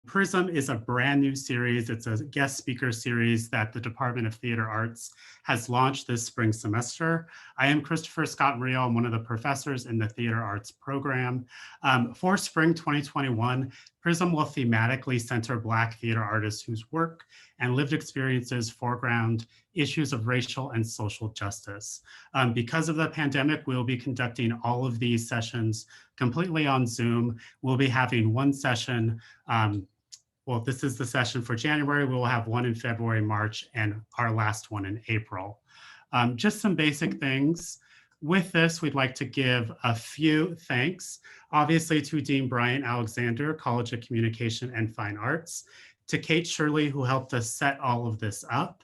PRISM is a brand new series. It's a guest speaker series that the Department of Theater Arts has launched this spring semester. I am Christopher Scott Murillo. I'm one of the professors in the Theater Arts program. For spring 2021, PRISM will thematically center Black theater artists whose work and lived experiences foreground issues of racial and social justice. Because of the pandemic, we'll be conducting all of these sessions completely on Zoom. We'll be having one session. Well, this is the session for January. We will have one in February, March, and our last one in April. Just some basic things. With this, we'd like to give a few thanks, obviously to Dean Bryant Alexander, College of Communication and Fine Arts, to Kate Shirley, who helped us set all of this up,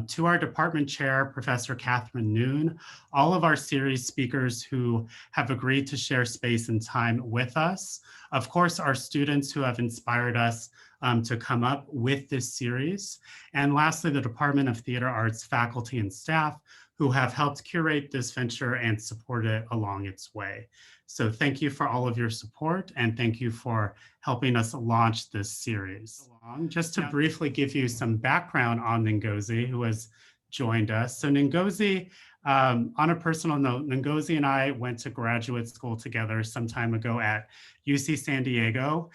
to our department chair, Professor Catherine Noon, all of our series speakers who have agreed to share space and time with us, of course, our students who have inspired us to come up with this series, and lastly, the Department of Theater Arts faculty and staff who have helped curate this venture and support it along its way. So thank you for all of your support, and thank you for helping us launch this series. Just to briefly give you some background on Ngozi, who has joined us. So Ngozi, on a personal note, Ngozi and I went to graduate school together some time ago at UC San Diego.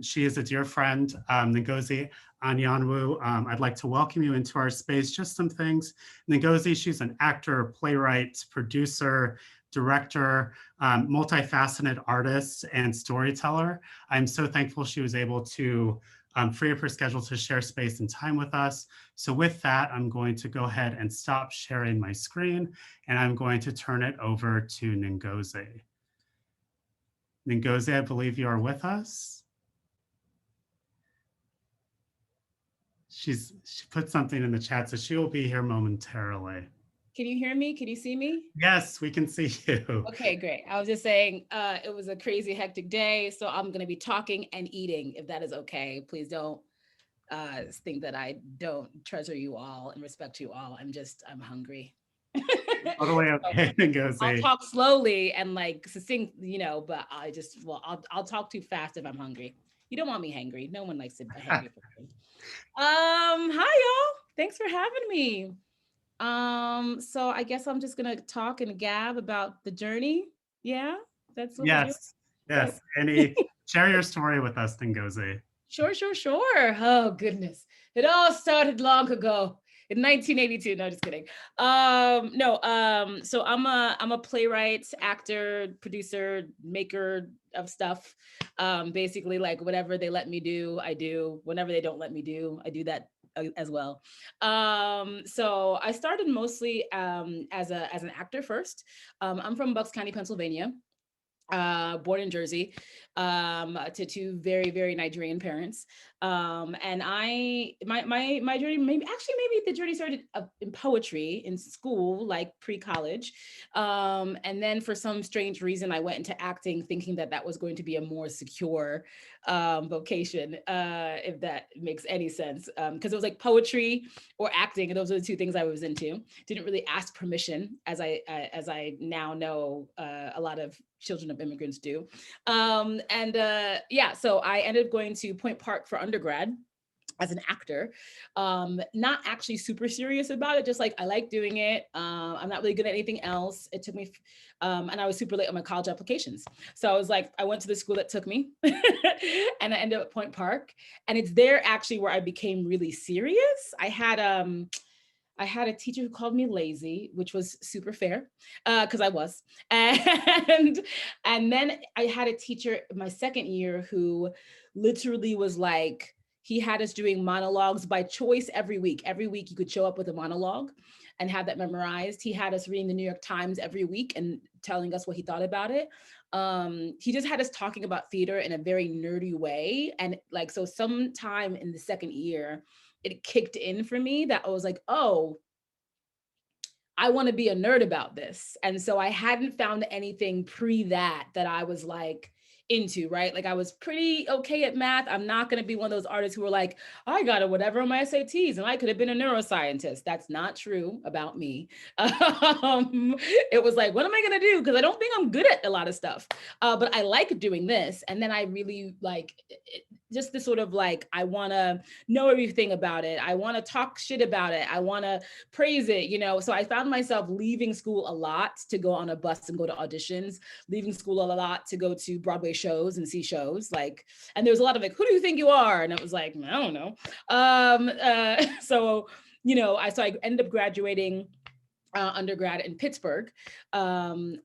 She is a dear friend, Ngozi Anyanwu. I'd like to welcome you into our space. Just some things. Ngozi, she's an actor, playwright, producer, director, multifaceted artist, and storyteller. I'm so thankful she was able to free up her schedule to share space and time with us. So with that, I'm going to go ahead and stop sharing my screen, and I'm going to turn it over to Ngozi. Ngozi, I believe you are with us. She put something in the chat, so she will be here momentarily. Can you hear me? Can you see me? Yes, we can see you. Okay, great. I was just saying it was a crazy, hectic day, so I'm going to be talking and eating, if that is okay. Please don't think that I don't treasure you all and respect you all. I'm hungry. Totally okay, Ngozi. I'll talk slowly and like succinct, but I'll talk too fast if I'm hungry. You don't want me hangry. No one likes to be hangry. Hi y'all. Thanks for having me. So I guess I'm just gonna talk and gab about the journey. Yeah, that's what we're doing. Yes. Share your story with us, Ngozi. Sure. Oh goodness, it all started long ago in 1982. No, just kidding. So I'm a playwright, actor, producer, maker of stuff. Basically, like whatever they let me do, I do. Whenever they don't let me do, I do that as well. So I started mostly as an actor first. I'm from Bucks County, Pennsylvania. Born in Jersey, to two very, very Nigerian parents. And my journey, maybe the journey started in poetry in school, like pre-college. And then for some strange reason, I went into acting thinking that was going to be a more secure vocation, if that makes any sense. Because it was like poetry or acting, and those are the two things I was into. Didn't really ask permission, as I now know a lot of children of immigrants do. So I ended up going to Point Park for undergrad as an actor, not actually super serious about it, just like I like doing it. I'm not really good at anything else. It took me, and I was super late on my college applications. So I was like, I went to the school that took me and I ended up at Point Park. And it's there actually where I became really serious. I had a teacher who called me lazy, which was super fair, because I was. And then I had a teacher my second year who literally was like, he had us doing monologues by choice every week. Every week you could show up with a monologue and have that memorized. He had us reading the New York Times every week and telling us what he thought about it. He just had us talking about theater in a very nerdy way. And like, so sometime in the second year, it kicked in for me that I was like, oh, I want to be a nerd about this. And so I hadn't found anything pre that I was like into, right? Like I was pretty okay at math. I'm not going to be one of those artists who were like, I got a whatever on my SATs and I could have been a neuroscientist. That's not true about me. It was like, what am I going to do? Because I don't think I'm good at a lot of stuff, but I like doing this. And then I really like, just the sort of like, I want to know everything about it. I want to talk shit about it. I want to praise it, you know? So I found myself leaving school a lot to go on a bus and go to auditions, leaving school a lot to go to Broadway shows and see shows. Like, and there was a lot of like, who do you think you are? And it was like, I don't know. So, you know, so I ended up graduating undergrad in Pittsburgh. And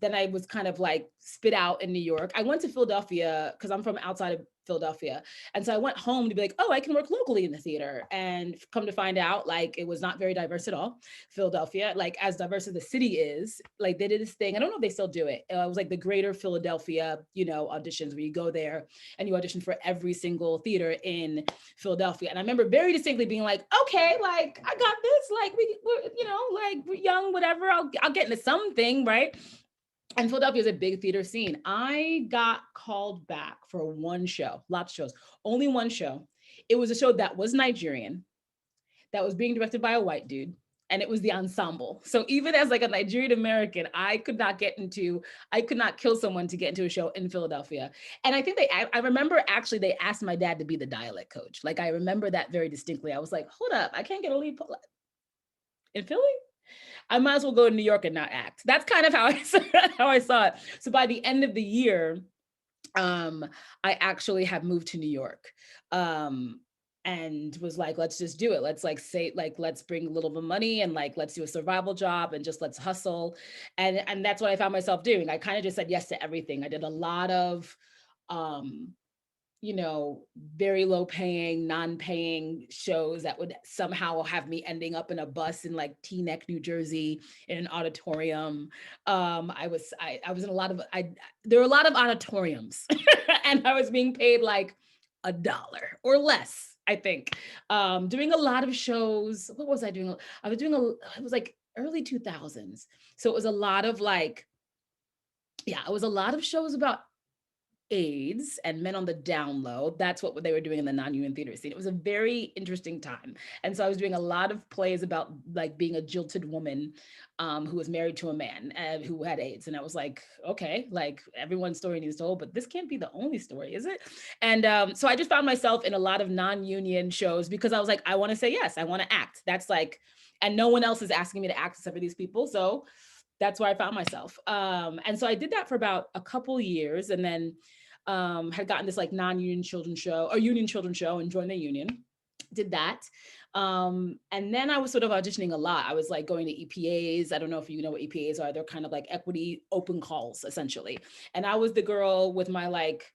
then I was kind of like spit out in New York. I went to Philadelphia because I'm from outside of Philadelphia. And so I went home to be like, oh, I can work locally in the theater. And come to find out, like, it was not very diverse at all. Philadelphia, like as diverse as the city is, like they did this thing. I don't know if they still do it. It was like the Greater Philadelphia, you know, auditions where you go there and you audition for every single theater in Philadelphia. And I remember very distinctly being like, okay, like I got this, like we're, you know, like we're young, whatever, I'll get into something, right? And Philadelphia is a big theater scene. I got called back for one show, lots of shows, only one show. It was a show that was Nigerian, that was being directed by a white dude, and it was the ensemble. So even as like a Nigerian American, I could not kill someone to get into a show in Philadelphia. And I think I remember actually they asked my dad to be the dialect coach. Like I remember that very distinctly. I was like, hold up, I can't get a lead in Philly? I might as well go to New York and not act. That's kind of how I saw it. So by the end of the year, I actually have moved to New York. And was like, let's just do it. Let's like say, like, let's bring a little bit of money and like, let's do a survival job and just let's hustle. And that's what I found myself doing. I kind of just said yes to everything. I did a lot of, you know, very low paying, non-paying shows that would somehow have me ending up in a bus in like Teaneck, New Jersey, in an auditorium. I was in a lot of, there were a lot of auditoriums and I was being paid like $1 or less, I think. Doing a lot of shows. What was I doing? It was like early 2000s. So it was a lot of like, yeah, it was a lot of shows about AIDS and men on the down low. That's what they were doing in the non-union theater scene. It was a very interesting time. And so I was doing a lot of plays about like being a jilted woman who was married to a man who had AIDS. And I was like, okay, like everyone's story needs told, but this can't be the only story, is it? And so I just found myself in a lot of non-union shows because I was like, I want to say yes, I want to act. That's like, and no one else is asking me to act except for these people. So that's where I found myself. And so I did that for about a couple years and then had gotten this like non-union children's show or union children's show and joined the union, did that. And then I was sort of auditioning a lot. I was like going to EPAs. I don't know if you know what EPAs are. They're kind of like equity open calls essentially. And I was the girl with my like,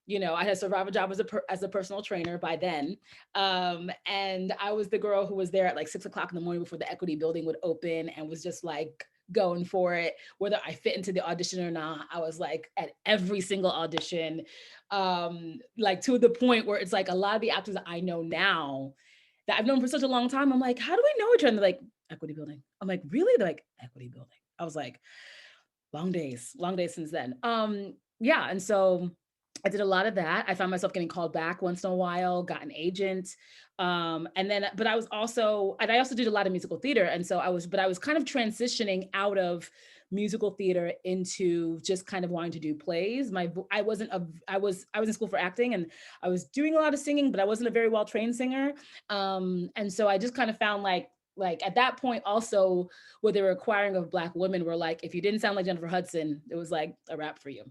you know, I had a survival job as a personal trainer by then. And I was the girl who was there at like 6 o'clock in the morning before the equity building would open and was just like going for it, whether I fit into the audition or not. I was like at every single audition, like to the point where it's like a lot of the actors that I know now that I've known for such a long time, I'm like, how do we know each other? They're like, equity building. I'm like, really? They're like, equity building. I was like, long days since then. Yeah, and so I did a lot of that. I found myself getting called back once in a while, got an agent. And then, but I also did a lot of musical theater. And so I was kind of transitioning out of musical theater into just kind of wanting to do plays. I was in school for acting and I was doing a lot of singing, but I wasn't a very well-trained singer. And so I just kind of found like at that point also what they were requiring of Black women were like, if you didn't sound like Jennifer Hudson, it was like a wrap for you.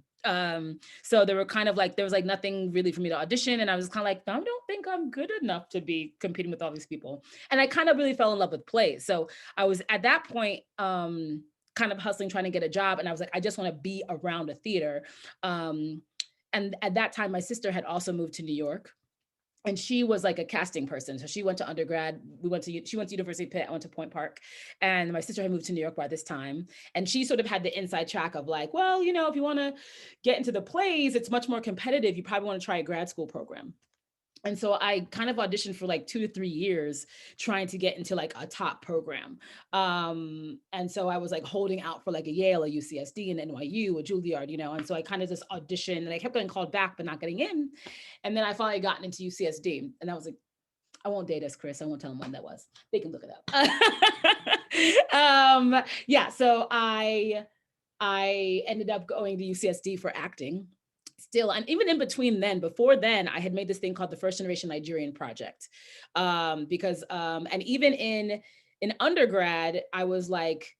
So there were kind of like, there was like nothing really for me to audition. And I was kind of like, I don't think I'm good enough to be competing with all these people. And I kind of really fell in love with plays. So I was at that point, kind of hustling, trying to get a job. And I was like, I just want to be around a theater. And at that time, my sister had also moved to New York. And she was like a casting person. So she went to undergrad. She went to University of Pitt. I went to Point Park. And my sister had moved to New York by this time. And she sort of had the inside track of like, well, you know, if you want to get into the plays, it's much more competitive. You probably want to try a grad school program. And so I kind of auditioned for like 2 to 3 years trying to get into like a top program. And so I was like holding out for like a Yale, a UCSD, an NYU, a Juilliard, you know, and so I kind of just auditioned and I kept getting called back, but not getting in. And then I finally gotten into UCSD and I was like, I won't date us, Chris. I won't tell them when that was. They can look it up. Yeah, so I ended up going to UCSD for acting. still, and even in between then, before then, I had made this thing called the First Generation Nigerian Project. Because, and even in undergrad, I was like,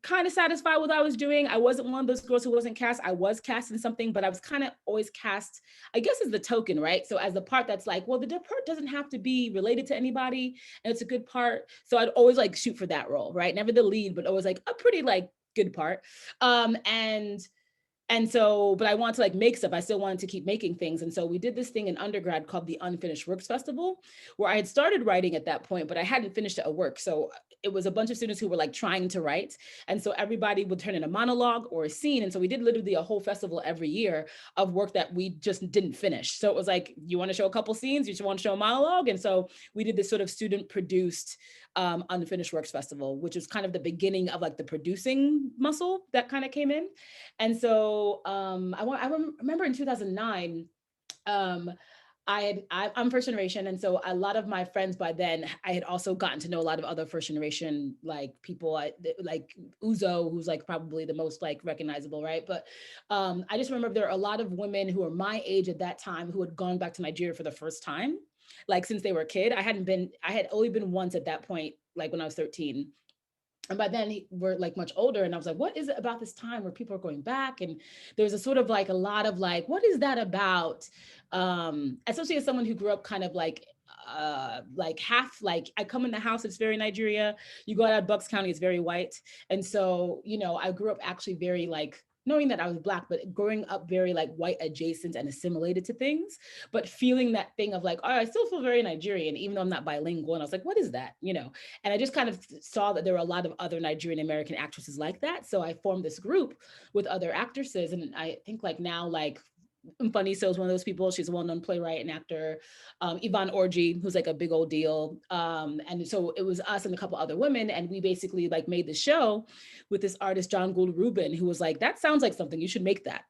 kind of satisfied with what I was doing. I wasn't one of those girls who wasn't cast. I was cast in something, but I was kind of always cast, I guess, as the token, right? So as the part that's like, well, the part doesn't have to be related to anybody, and it's a good part. So I'd always like shoot for that role, right? Never the lead, but always like a pretty like good part. And so, but I wanted to like make stuff. I still wanted to keep making things. And so we did this thing in undergrad called the Unfinished Works Festival, where I had started writing at that point, but I hadn't finished a work. So it was a bunch of students who were like trying to write. And so everybody would turn in a monologue or a scene. And so we did literally a whole festival every year of work that we just didn't finish. So it was like, you want to show a couple scenes, you just want to show a monologue. And so we did this sort of student produced Unfinished Works Festival, which was kind of the beginning of like the producing muscle that kind of came in. And so I remember in 2009, I'm first generation. And so a lot of my friends by then, I had also gotten to know a lot of other first generation, like people like Uzo, who's like probably the most like recognizable, right? But I just remember there are a lot of women who are my age at that time who had gone back to Nigeria for the first time, like since they were a kid. I had only been once at that point, like when I was 13. And by then we're like much older, and I was like, what is it about this time where people are going back? And there's a sort of like a lot of like, what is that about? Especially as someone who grew up kind of like half, like I come in the house, it's very Nigeria. You go out of Bucks County, it's very white. And so, you know, I grew up actually very like, knowing that I was Black, but growing up very like white adjacent and assimilated to things, but feeling that thing of like, oh, I still feel very Nigerian, even though I'm not bilingual. And I was like, what is that? You know, and I just kind of saw that there were a lot of other Nigerian American actresses like that. So I formed this group with other actresses. And I think like now, like Mfaniso is one of those people. She's a well-known playwright and actor. Yvonne Orji, who's like a big old deal. And so it was us and a couple other women. And we basically like made the show with this artist, John Gould Rubin, who was like, that sounds like something, you should make that.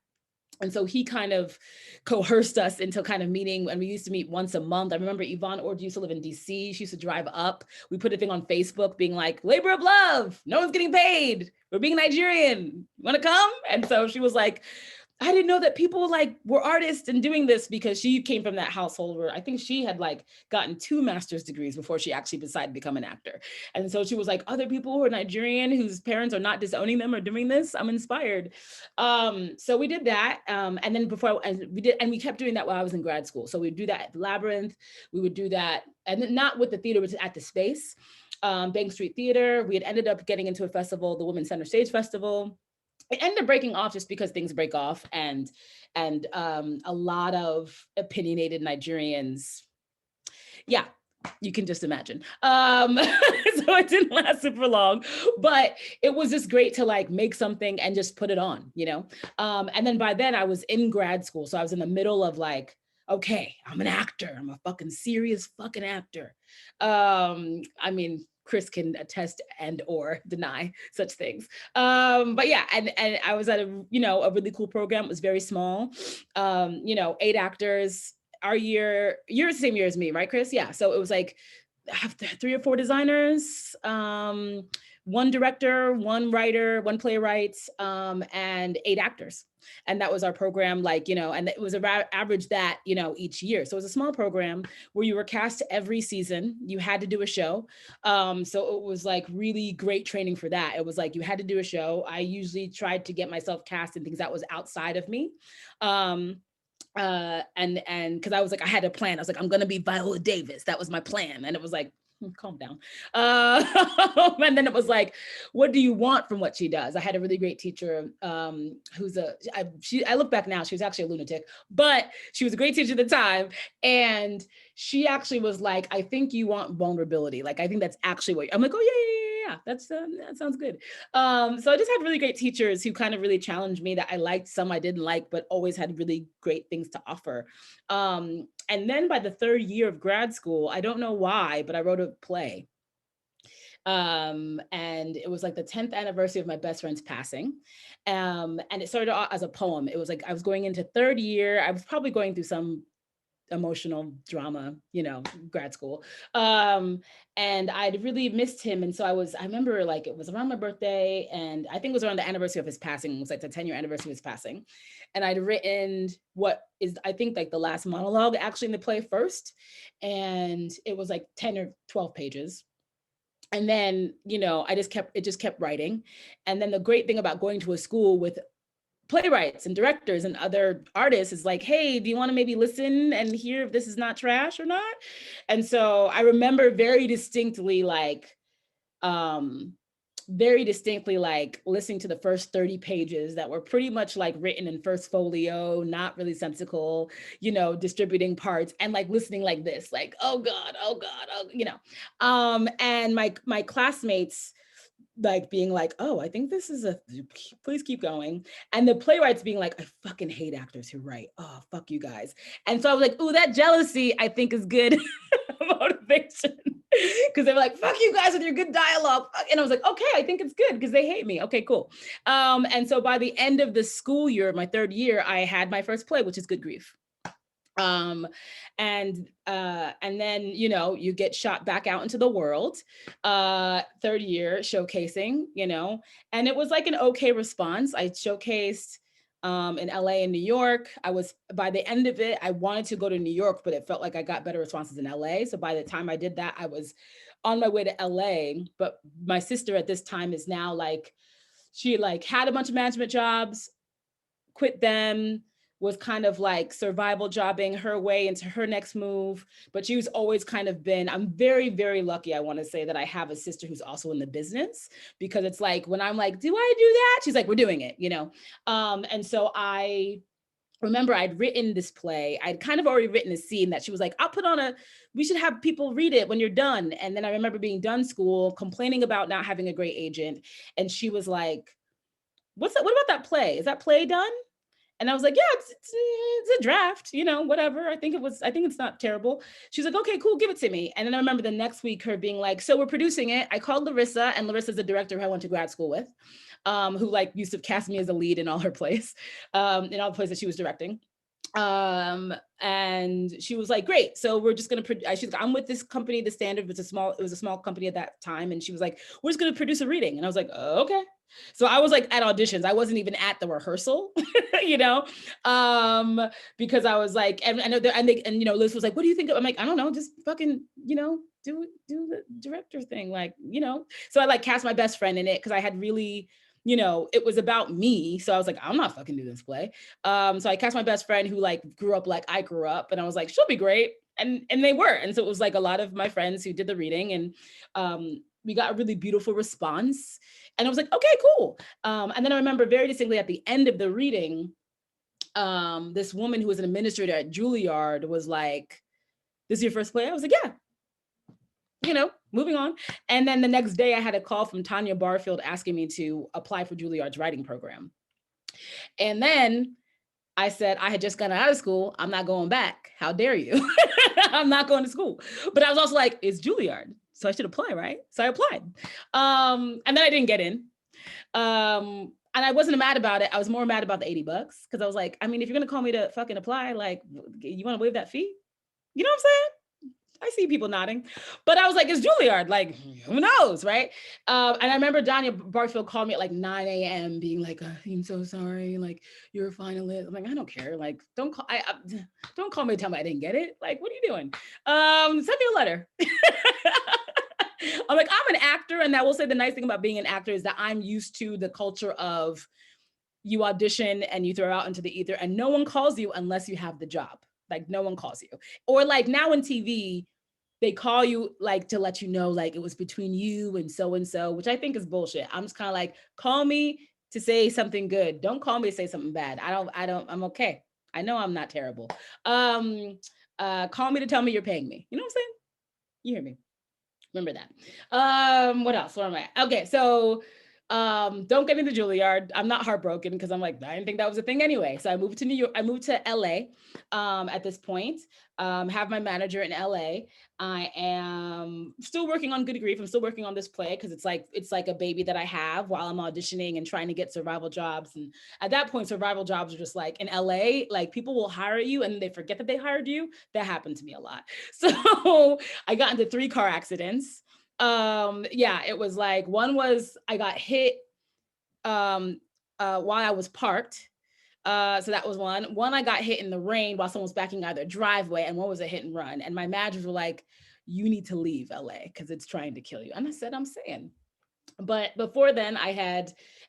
And so he kind of coerced us into kind of meeting, and we used to meet once a month. I remember Yvonne Orji used to live in DC. She used to drive up. We put a thing on Facebook being like, labor of love, no one's getting paid. We're being Nigerian, wanna come? And so she was like, I didn't know that people like were artists and doing this, because she came from that household where I think she had like gotten 2 master's degrees before she actually decided to become an actor. And so she was like, other people who are Nigerian whose parents are not disowning them are doing this, I'm inspired. So we did that. And then we kept doing that while I was in grad school. So we'd do that at the Labyrinth. We would do that, and then not with the theater, but at the Space, Bank Street Theater. We had ended up getting into a festival, the Women's Center Stage Festival. It ended up breaking off just because things break off, and a lot of opinionated Nigerians, yeah, you can just imagine. So it didn't last super long, but it was just great to like make something and just put it on, you know? And then by then I was in grad school. So I was in the middle of like, okay, I'm an actor. I'm a fucking serious fucking actor. I mean, Chris can attest and or deny such things. But yeah, and I was at a really cool program. It was very small, 8 actors. Our year, you're the same year as me, right, Chris? Yeah, so it was like I have 3 or 4 designers, 1 director, 1 writer, 1 playwright, and 8 actors. And that was our program, like, and it was average that, each year. So it was a small program where you were cast every season. You had to do a show. So it was like really great training for that. It was like, you had to do a show. I usually tried to get myself cast in things that was outside of me. And because I was like, I had a plan. I was like, I'm gonna be Viola Davis. That was my plan. And it was like, calm down. And then it was like, what do you want from what she does? I had a really great teacher who's I look back now, she was actually a lunatic, but she was a great teacher at the time. And she actually was like, I think you want vulnerability. Like, I think that's actually what I'm like, oh yeah, that sounds good. So I just had really great teachers who kind of really challenged me, that I liked, some I didn't like, but always had really great things to offer. And then by the 3rd year of grad school, I don't know why, but I wrote a play. And it was like the 10th anniversary of my best friend's passing. And it started out as a poem. It was like, I was going into 3rd year. I was probably going through some emotional drama, grad school. And I'd really missed him. And so I remember like it was around my birthday, and I think it was around the anniversary of his passing. It was like the 10-year anniversary of his passing. And I'd written what is, I think, like the last monologue actually in the play first. And it was like 10 or 12 pages. And then, it just kept writing. And then the great thing about going to a school with playwrights and directors and other artists is like, hey, do you want to maybe listen and hear if this is not trash or not? And so I remember very distinctly listening to the first 30 pages that were pretty much like written in first folio, not really sensical, distributing parts, and like listening like this, like, oh God, oh, and my classmates like being like, oh, I think this is please keep going. And the playwrights being like, I fucking hate actors who write. Oh, fuck you guys. And so I was like, ooh, that jealousy I think is good motivation. Because they were like, fuck you guys with your good dialogue. And I was like, okay, I think it's good because they hate me. Okay, cool. And so by the end of the school year, my third year, I had my first play, which is Good Grief. And then, you get shot back out into the world, third year showcasing, and it was like an okay response. I showcased in LA and New York. By the end of it, I wanted to go to New York, but it felt like I got better responses in LA. So by the time I did that, I was on my way to LA. But my sister at this time is now like, she like had a bunch of management jobs, quit them, was kind of like survival jobbing her way into her next move. But she's always kind of been, I'm very, very lucky, I want to say, that I have a sister who's also in the business, because it's like, when I'm like, do I do that? She's like, we're doing it, And so I remember I'd written this play. I'd kind of already written a scene that she was like, we should have people read it when you're done. And then I remember being done school, complaining about not having a great agent. And she was like, what about that play? Is that play done? And I was like, yeah, it's a draft, whatever. I think it's not terrible. She's like, okay, cool, give it to me. And then I remember the next week her being like, so we're producing it. I called Larissa, and Larissa's the director who I went to grad school with, who like used to cast me as a lead in all her plays, in all the plays that she was directing. And she was like, great. So we're just going to, she's like, I'm with this company, The Standard, it was a small company at that time. And she was like, we're just going to produce a reading. And I was like, oh, okay. So I was like at auditions. I wasn't even at the rehearsal, because I was like, and Liz was like, what do you think? I'm like, I don't know, just fucking, do the director thing. Like, so I like cast my best friend in it, because I had really, it was about me. So I was like, I'm not fucking doing this play. So I cast my best friend who like grew up like I grew up, and I was like, she'll be great. And they were. And so it was like a lot of my friends who did the reading, and we got a really beautiful response. And I was like, okay, cool. And then I remember very distinctly at the end of the reading, this woman who was an administrator at Juilliard was like, this is your first play? I was like, yeah. Moving on. And then the next day I had a call from Tanya Barfield asking me to apply for Juilliard's writing program. And then I said, I had just gotten out of school. I'm not going back. How dare you? I'm not going to school. But I was also like, it's Juilliard, so I should apply, right? So I applied. And then I didn't get in. And I wasn't mad about it. I was more mad about the $80, because I was like, I mean, if you're going to call me to fucking apply, like, you want to waive that fee? You know what I'm saying? I see people nodding, but I was like, it's Juilliard, like, who knows, right? And I remember Tanya Barfield called me at like 9 a.m. being like, I'm so sorry, like, you're a finalist. I'm like, I don't care, like, don't call me to tell me I didn't get it. Like, what are you doing? Send me a letter. I'm like, I'm an actor, and I will say the nice thing about being an actor is that I'm used to the culture of you audition and you throw out into the ether, and no one calls you unless you have the job. Like, no one calls you. Or like now in TV, they call you like to let you know, like, it was between you and so, which I think is bullshit. I'm just kind of like, call me to say something good. Don't call me to say something bad. I'm okay. I know I'm not terrible. Call me to tell me you're paying me. You know what I'm saying? You hear me. Remember that. What else? Where am I? Okay, so Don't get me the Juilliard. I'm not heartbroken because I'm like, I didn't think that was a thing anyway. So I moved to New York. I moved to LA at this point. Have my manager in LA. I am still working on Good Grief. I'm still working on this play because it's like a baby that I have while I'm auditioning and trying to get survival jobs. And at that point, survival jobs are just like in LA, like people will hire you and they forget that they hired you. That happened to me a lot. So I got into 3 car accidents. Yeah, it was like, one was I got hit while I was parked. So that was one. One, I got hit in the rain while someone was backing out of their driveway, and one was a hit and run. And my managers were like, you need to leave LA because it's trying to kill you. And I said, I'm saying. But before then I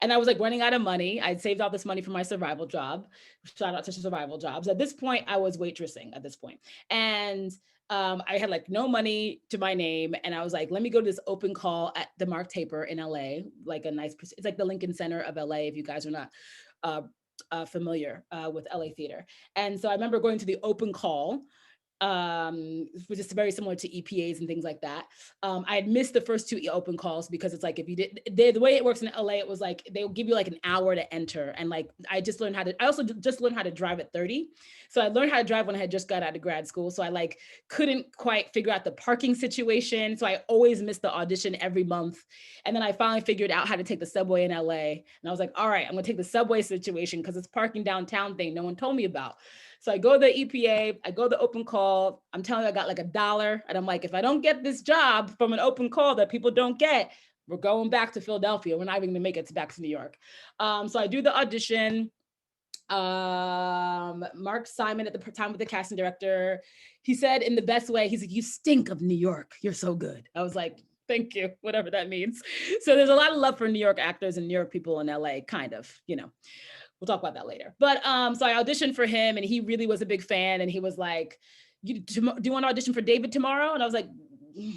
was like running out of money. I'd saved all this money for my survival job. Shout out to survival jobs. At this point, I was waitressing at this point. And I had like no money to my name. And I was like, let me go to this open call at the Mark Taper in LA, like it's like the Lincoln Center of LA, if you guys are not familiar with LA theater. And so I remember going to the open call, which is very similar to EPAs and things like that. I had missed the first 2 open calls because it's like, if you did, the way it works in LA, it was like, they'll give you like an hour to enter. And like, I also just learned how to drive at 30. So I learned how to drive when I had just got out of grad school. So I like couldn't quite figure out the parking situation. So I always missed the audition every month. And then I finally figured out how to take the subway in LA. And I was like, all right, I'm gonna take the subway situation because it's parking downtown thing no one told me about. So I go to the EPA, I go to the open call. I'm telling you, I got like $1. And I'm like, if I don't get this job from an open call that people don't get, we're going back to Philadelphia. We're not even gonna make it back to New York. So I do the audition. Mark Simon at the time with the casting director, he said in the best way, he's like, you stink of New York. You're so good. I was like, thank you, whatever that means. So there's a lot of love for New York actors and New York people in LA, kind of, you know. We'll talk about that later. But so I auditioned for him and he really was a big fan. And he was like, do you want to audition for David tomorrow? And I was like,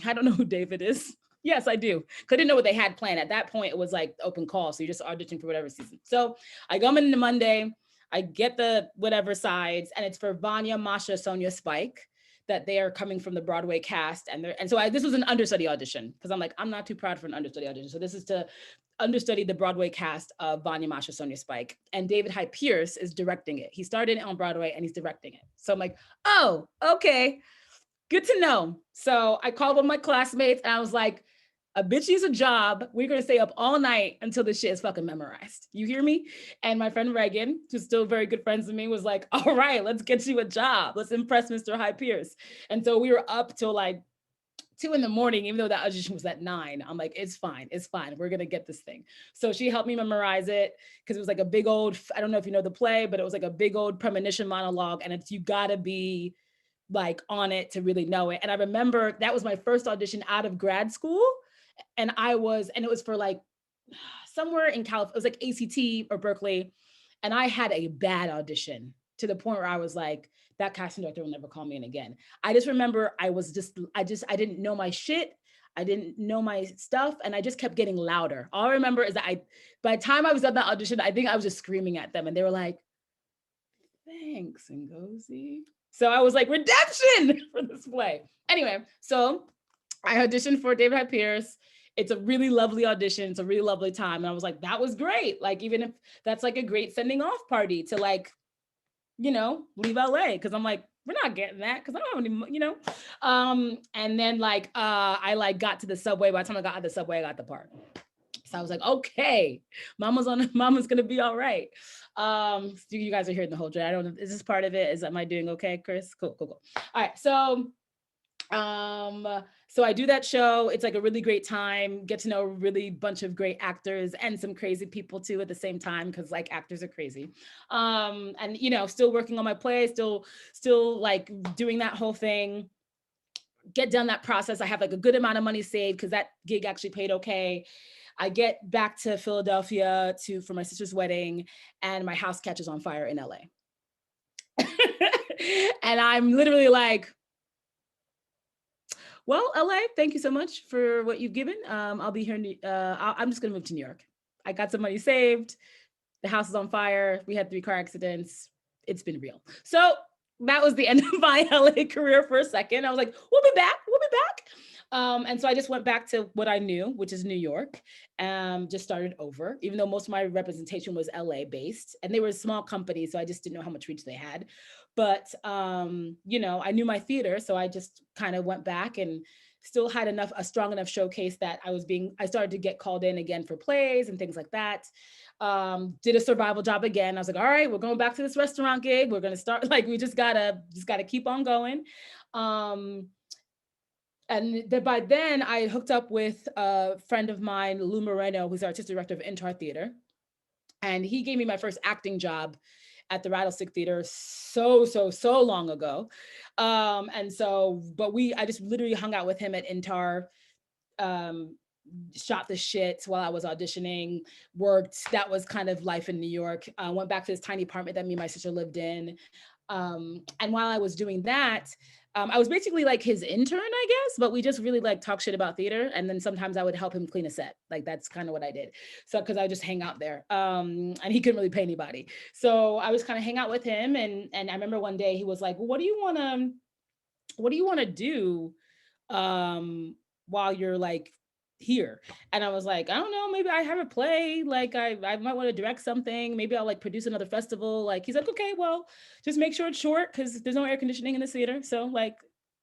I don't know who David is. Yes, I do. Because I didn't know what they had planned. At that point, it was like open call. So you just audition for whatever season. So I come in the Monday, I get the whatever sides, and it's for Vanya, Masha, Sonia, Spike, that they are coming from the Broadway cast. And so this was an understudy audition because I'm like, I'm not too proud for an understudy audition. So this is to understudy the Broadway cast of Vanya, Masha, Sonia, Spike. And David Hyde Pierce is directing it. He started it on Broadway and he's directing it. So I'm like, oh, okay, good to know. So I called one of my classmates and I was like, a bitch needs a job. We're gonna stay up all night until this shit is fucking memorized. You hear me? And my friend Reagan, who's still very good friends with me, was like, all right, let's get you a job. Let's impress Mr. Hyde Pierce. And so we were up till like 2 a.m, even though that audition was at 9. I'm like, it's fine. We're gonna get this thing. So she helped me memorize it because it was like a big old, I don't know if you know the play, but it was like a big old premonition monologue. And you gotta be like on it to really know it. And I remember that was my first audition out of grad school. And it was for like somewhere in California, it was like ACT or Berkeley. And I had a bad audition to the point where I was like, that casting director will never call me in again. I just remember I didn't know my shit. I didn't know my stuff. And I just kept getting louder. All I remember is that by the time I was at that audition, I think I was just screaming at them and they were like, thanks, Ngozi. So I was like, redemption for this play. Anyway, so I auditioned for David Hyde Pierce. It's a really lovely audition. It's a really lovely time. And I was like, that was great. Like, even if that's like a great sending off party to like, you know, leave LA. Cause I'm like, we're not getting that. Cause I don't have any, you know? And then like, I like got to the subway. By the time I got to the subway, I got the part. So I was like, okay, mama's gonna be all right. You guys are hearing the whole journey. I don't know, is this part of it? Am I doing okay, Chris? Cool. All right, so I do that show. It's like a really great time, get to know a really bunch of great actors and some crazy people too at the same time, because like actors are crazy. And you know, still working on my play, still like doing that whole thing, get done that process. I have like a good amount of money saved because that gig actually paid okay. I get back to Philadelphia for my sister's wedding, and my house catches on fire in LA. And I'm literally like, well, LA, thank you so much for what you've given. I'll be here. I'm just gonna move to New York. I got some money saved. The house is on fire. We had 3 car accidents. It's been real. So that was the end of my LA career for a second. I was like, we'll be back. And so I just went back to what I knew, which is New York, just started over, even though most of my representation was LA based, and they were small companies, so I just didn't know how much reach they had. But, you know, I knew my theater, so I just kind of went back and still had a strong enough showcase that I started to get called in again for plays and things like that. Did a survival job again. I was like, all right, we're going back to this restaurant gig. We're going to start, like, we just gotta keep on going. And by then I had hooked up with a friend of mine, Lou Moreno, who's the artistic director of Intar Theater. And he gave me my first acting job at the Rattlestick Theater so long ago. I just literally hung out with him at Intar, shot the shit while I was auditioning, worked. That was kind of life in New York. Went back to this tiny apartment that me and my sister lived in. And while I was doing that, I was basically like his intern, I guess, but we just really like talk shit about theater. And then sometimes I would help him clean a set. Like that's kind of what I did. So, cause I would just hang out there. And he couldn't really pay anybody. So I was kind of hang out with him. And I remember one day he was like, well, what do you want to do while you're like here? And I was like, I don't know, maybe I have a play, like I might want to direct something, maybe I'll like produce another festival. Like he's like, okay, well, just make sure it's short because there's no air conditioning in the theater, so like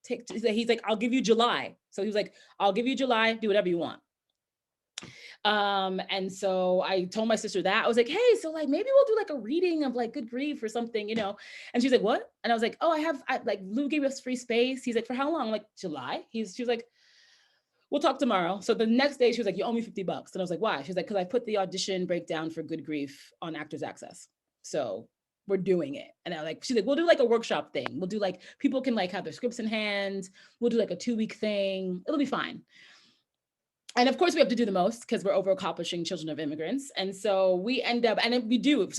he's like, I'll give you July. So he was like, I'll give you July, do whatever you want. And so I told my sister that. I was like, hey, so like maybe we'll do like a reading of like Good Grief or something, you know? And she's like, what? And I was like, oh, I like Lou gave us free space. He's like, for how long? I'm like, July. She was like, we'll talk tomorrow. So the next day she was like, you owe me $50. And I was like, why? She's like, because I put the audition breakdown for Good Grief on Actors Access. So we're doing it. And I like, she's like, we'll do like a workshop thing. We'll do like, people can like have their scripts in hand. We'll do like a 2-week thing. It'll be fine. And of course we have to do the most because we're over accomplishing children of immigrants. And so we end up, and we do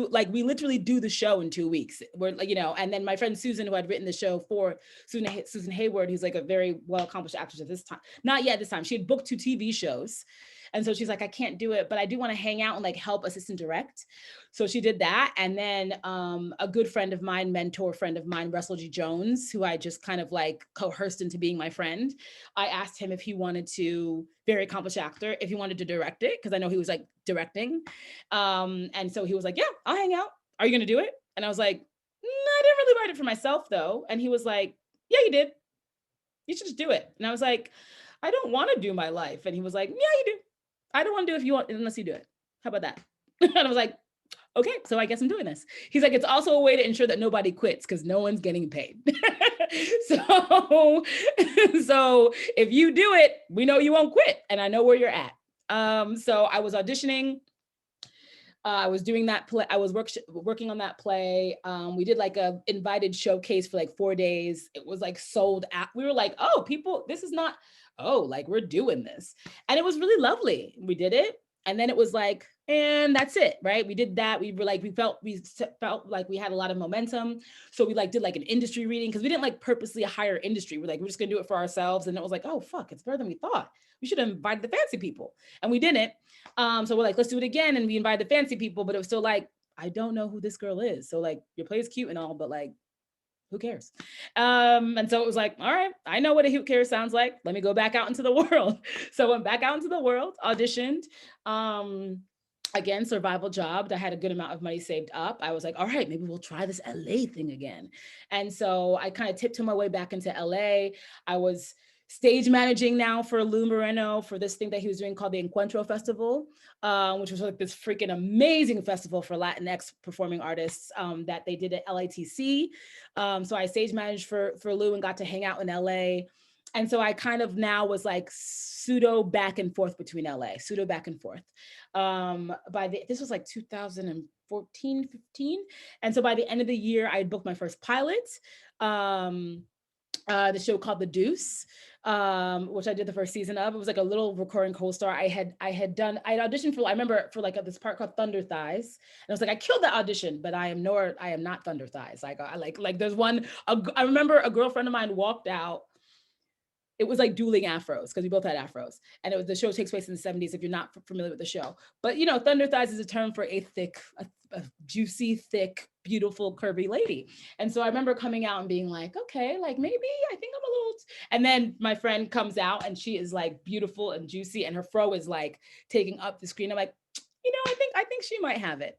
like, we literally do the show in 2 weeks. We're like, you know, and then my friend Susan, who had written the show for Susan Hayward, who's like a very well-accomplished actress at this time, not yet this time, she had booked 2 TV shows. And so she's like, I can't do it, but I do want to hang out and like help assistant direct. So she did that. And then a good friend of mine, mentor friend of mine, Russell G. Jones, who I just kind of like coerced into being my friend. I asked him if he wanted to, very accomplished actor, if he wanted to direct it, because I know he was like directing. And so he was like, yeah, I'll hang out. Are you going to do it? And I was like, I didn't really write it for myself though. And he was like, yeah, you did. You should just do it. And I was like, I don't want to do my life. And he was like, yeah, you do. I don't want to do it if you want, unless you do it. How about that? And I was like, okay, so I guess I'm doing this. He's like, it's also a way to ensure that nobody quits because no one's getting paid. so if you do it, we know you won't quit and I know where you're at. So I was auditioning. I was doing that play. I was working on that play. We did like a invited showcase for like 4 days. It was like sold out. We were like, oh, people, this is not, oh, like we're doing this. And it was really lovely. We did it. And then it was like, and that's it, right? We did that. We felt like we had a lot of momentum. So we like did like an industry reading because we didn't like purposely hire industry. We're like, we're just gonna do it for ourselves. And it was like, oh, fuck, it's better than we thought. We should have invited the fancy people. And we didn't. So we're like, let's do it again. And we invited the fancy people, but it was still like, I don't know who this girl is. So like your play is cute and all, but like, who cares? And so it was like, all right, I know what a who cares sounds like. Let me go back out into the world. So I went back out into the world, auditioned. Again, survival job. I had a good amount of money saved up. I was like, all right, maybe we'll try this LA thing again. And so I kind of tiptoed my way back into LA. I was stage managing now for Lou Moreno for this thing that he was doing called the Encuentro Festival, which was like this freaking amazing festival for Latinx performing artists that they did at LITC. So I stage managed for Lou and got to hang out in LA. And so I kind of now was like pseudo back and forth between LA, pseudo back and forth. This was like 2014, 15. And so by the end of the year, I booked my first pilot. The show called The Deuce, which I did the first season of. It was like a little recurring co-star. I had auditioned for, I remember for like this part called Thunder Thighs. And I was like, I killed that audition, but I am not Thunder Thighs. Like there's one, I remember a girlfriend of mine walked out. It was like dueling afros because we both had afros, and the show takes place in the 70s. If you're not familiar with the show, but you know, Thunder Thighs is a term for a juicy, thick, beautiful, curvy lady. And so I remember coming out and being like, okay, like maybe I think I'm a little, And then my friend comes out and she is like beautiful and juicy and her fro is like taking up the screen. I'm like, you know, I think she might have it.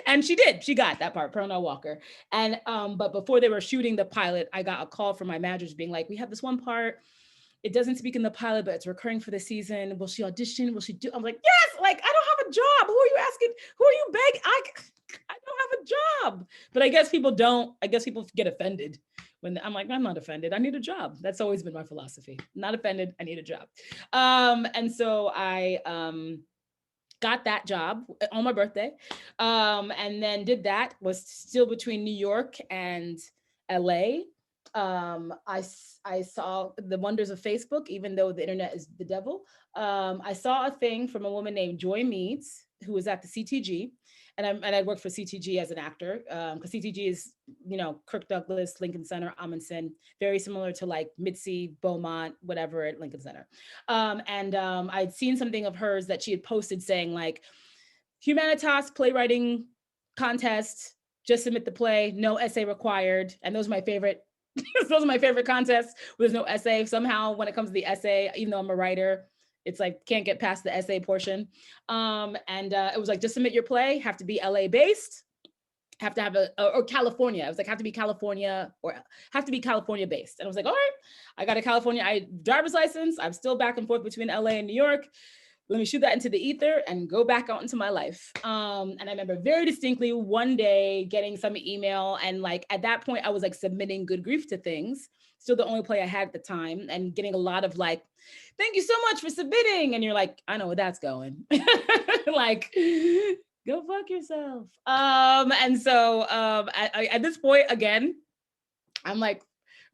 And she did. She got that part, Pernell Walker. And but before they were shooting the pilot, I got a call from my managers being like, we have this one part. It doesn't speak in the pilot, but it's recurring for the season. Will she audition? Will she do? I'm like, yes, like I don't have a job. Who are you asking? Who are you begging? I don't have a job. But I guess people don't, I guess people get offended when I'm like, I'm not offended. I need a job. That's always been my philosophy. Not offended. I need a job. And so I got that job on my birthday, and then did that. Was still between New York and LA. I saw the wonders of Facebook, even though the internet is the devil. I saw a thing from a woman named Joy Meads, who was at the CTG, and I worked for CTG as an actor, because CTG is, you know, Kirk Douglas, Lincoln Center, Amundsen, very similar to like Mitzi, Beaumont, whatever at Lincoln Center. I'd seen something of hers that she had posted saying like, Humanitas playwriting contest, just submit the play, no essay required. And those are my favorite. Those are my favorite contests. There's no essay. Somehow when it comes to the essay, even though I'm a writer, it's like can't get past the essay portion. It was like, just submit your play, have to be LA based, have to have or California. I was like, have to be California or have to be California based. And I was like, all right, I got a California driver's license. I'm still back and forth between LA and New York. Let me shoot that into the ether and go back out into my life. And I remember very distinctly one day getting some email, and like at that point I was like submitting Good Grief to things, still the only play I had at the time, and getting a lot of like, thank you so much for submitting. And you're like, I know where that's going. Like, go fuck yourself. At this point, again, I'm like,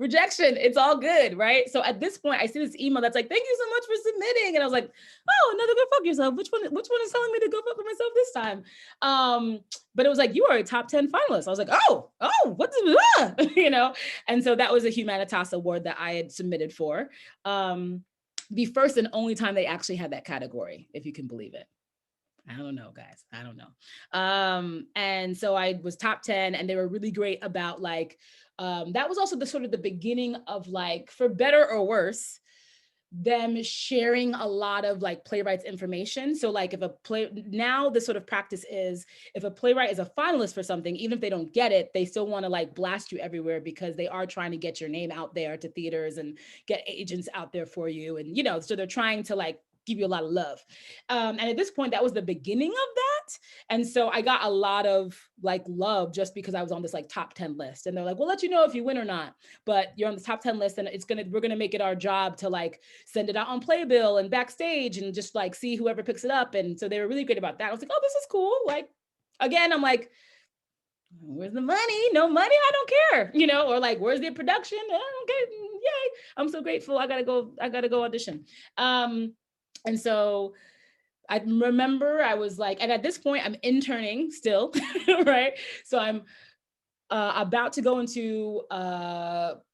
rejection, it's all good, right? So at this point, I see this email that's like, thank you so much for submitting. And I was like, oh, another go fuck yourself. Which one is telling me to go fuck with myself this time? But it was like, you are a top 10 finalist. I was like, oh, what's you know? And so that was a Humanitas Award that I had submitted for. The first and only time they actually had that category, if you can believe it. I don't know, guys. I don't know. And so I was top 10, and they were really great about like, that was also the sort of the beginning of like, for better or worse, them sharing a lot of like playwrights information. So like now the sort of practice is, if a playwright is a finalist for something, even if they don't get it, they still want to like blast you everywhere, because they are trying to get your name out there to theaters and get agents out there for you. And, you know, so they're trying to like give you a lot of love. And at this point, that was the beginning of that. And so I got a lot of like love just because I was on this like top 10 list. And they're like, we'll let you know if you win or not, but you're on the top 10 list, and we're gonna make it our job to like send it out on Playbill and backstage and just like see whoever picks it up. And so they were really great about that. I was like, oh, this is cool. Like, again, I'm like, where's the money? No money, I don't care, you know, or like, where's the production? I don't care. Yay, I'm so grateful. I gotta go audition. And so I remember I was like, and at this point I'm interning still, right? So I'm about to go into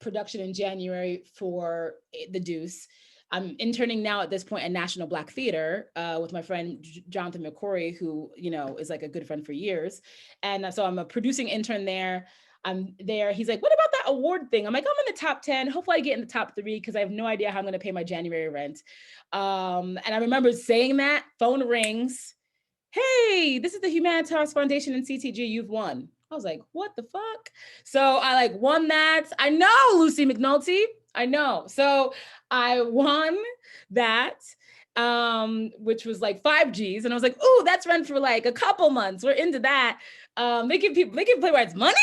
production in January for the Deuce. I'm interning now at this point at National Black Theater with my friend Jonathan McCory, who, you know, is like a good friend for years. And so I'm a producing intern there. I'm there. He's like, what about that award thing? I'm like, I'm in the top 10. Hopefully I get in the top 3, because I have no idea how I'm going to pay my January rent. And I remember saying that, phone rings. Hey, this is the Humanitas Foundation and CTG, you've won. I was like, what the fuck? So I like won that. I know, Lucy McNulty, I know. So I won that, which was like 5 G's. And I was like, ooh, that's rent for like a couple months. We're into that. They give playwrights money.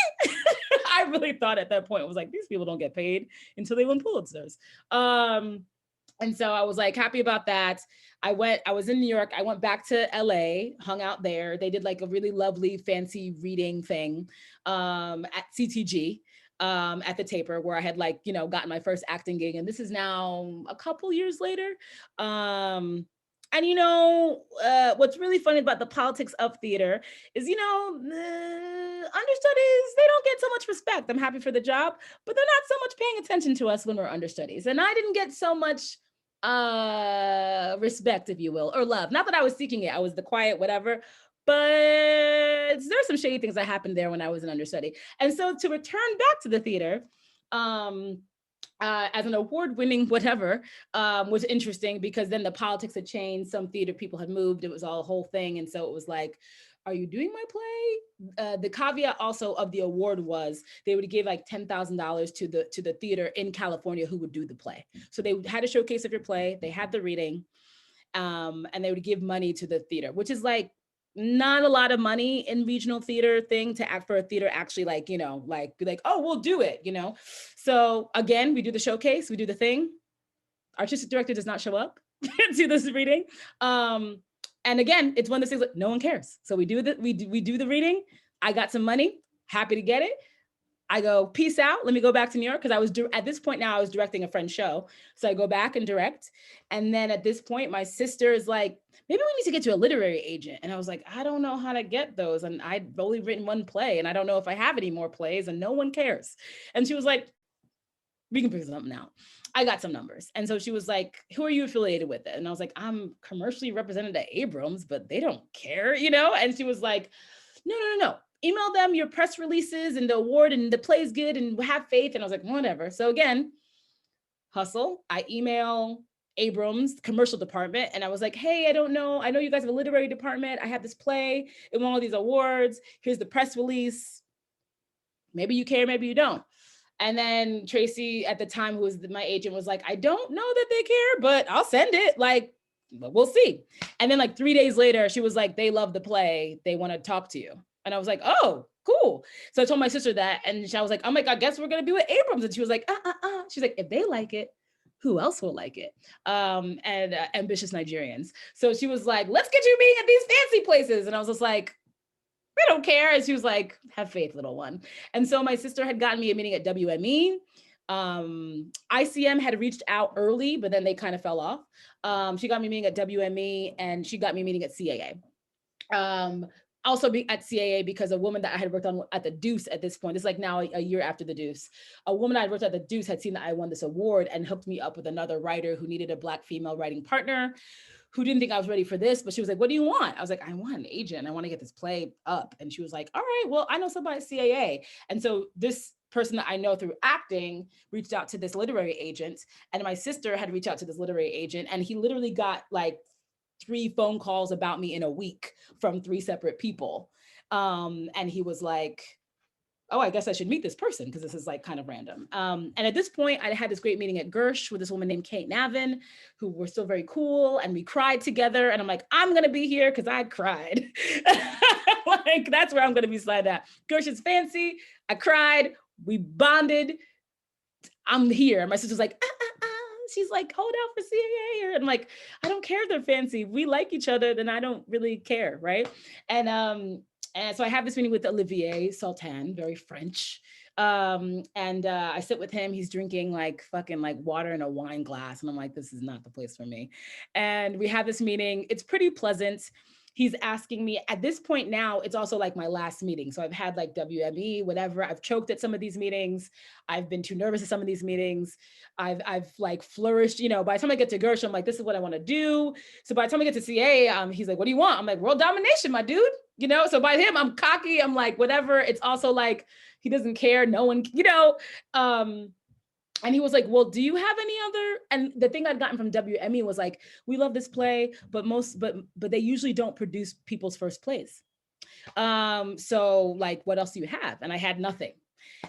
I really thought at that point, it was like, these people don't get paid until they win Pulitzers. And so I was like happy about that. I was in New York. I went back to LA, hung out there. They did like a really lovely fancy reading thing at CTG at the Taper, where I had like, you know, gotten my first acting gig. And this is now a couple years later. And you know, what's really funny about the politics of theater is, you know, understudies, they don't get so much respect. I'm happy for the job, but they're not so much paying attention to us when we're understudies. And I didn't get so much respect, if you will, or love. Not that I was seeking it. I was the quiet, whatever. But there's some shady things that happened there when I was an understudy. And so to return back to the theater, as an award-winning whatever, was interesting because then the politics had changed. Some theater people had moved. It was all a whole thing. And so it was like, are you doing my play? The caveat also of the award was they would give like $10,000 to the theater in California who would do the play. So they had a showcase of your play. They had the reading, and they would give money to the theater, which is like not a lot of money in regional theater thing to act for a theater actually like, you know, like be like, oh, we'll do it, you know? So again, we do the showcase, we do the thing. Artistic director does not show up to this reading. And again, it's one of those things that no one cares. So we do the reading. I got some money, happy to get it. I go, peace out. Let me go back to New York because I was at this point now I was directing a friend's show. So I go back and direct. And then at this point, my sister is like, maybe we need to get you a literary agent. And I was like, I don't know how to get those. And I'd only written one play and I don't know if I have any more plays and no one cares. And she was like, we can figure something out. I got some numbers. And so she was like, who are you affiliated with? And I was like, I'm commercially represented at Abrams, but they don't care, you know? And she was like, no. Email them your press releases and the award and the play's good and have faith. And I was like, whatever. So again, hustle. I email Abrams commercial department. And I was like, hey, I don't know. I know you guys have a literary department. I have this play. It won all these awards. Here's the press release. Maybe you care, maybe you don't. And then Tracy at the time, who was my agent, was like, I don't know that they care, but I'll send it. Like, but we'll see. And then like 3 days later, she was like, they love the play. They want to talk to you. And I was like, oh, cool. So I told my sister that, and I was like, I'm like, I guess we're going to do it Abrams. And she was like, She's like, if they like it, who else will like it? And ambitious Nigerians. So she was like, let's get you meeting at these fancy places. And I was just like, we don't care. And she was like, have faith, little one. And so my sister had gotten me a meeting at WME. ICM had reached out early, but then they kind of fell off. She got me a meeting at WME and she got me a meeting at CAA. Also be at CAA because a woman that I had worked on at the Deuce at this point, it's like now a year after the Deuce, a woman I had worked at the Deuce had seen that I won this award and hooked me up with another writer who needed a Black female writing partner, who didn't think I was ready for this, but she was like, what do you want? I was like, I want an agent. I want to get this play up. And she was like, all right, well, I know somebody at CAA. And so this person that I know through acting reached out to this literary agent, and my sister had reached out to this literary agent, and he literally got like 3 phone calls about me in a week from 3 separate people. And he was like, oh, I guess I should meet this person because this is like kind of random. And at this point, I had this great meeting at Gersh with this woman named Kate Navin, who were still very cool, and we cried together. And I'm like, I'm gonna be here because I cried. Like, that's where I'm gonna be slide at. Gersh is fancy. I cried. We bonded. I'm here. My sister's like, She's like, hold out for CAA. And I'm like, I don't care if they're fancy. We like each other, then I don't really care, right? And so I have this meeting with Olivier Sultan, very French. I sit with him. He's drinking like fucking like water in a wine glass. And I'm like, this is not the place for me. And we have this meeting. It's pretty pleasant. He's asking me at this point now, it's also like my last meeting. So I've had like WME, whatever. I've choked at some of these meetings. I've been too nervous at some of these meetings. I've like flourished, you know, by the time I get to Gersh, I'm like, this is what I want to do. So by the time I get to CA, he's like, what do you want? I'm like, world domination, my dude. You know, so by him, I'm cocky. I'm like, whatever. It's also like, he doesn't care. No one, you know, and he was like, well, do you have any other? And the thing I'd gotten from WME was like, we love this play, but they usually don't produce people's first plays. So like, what else do you have? And I had nothing.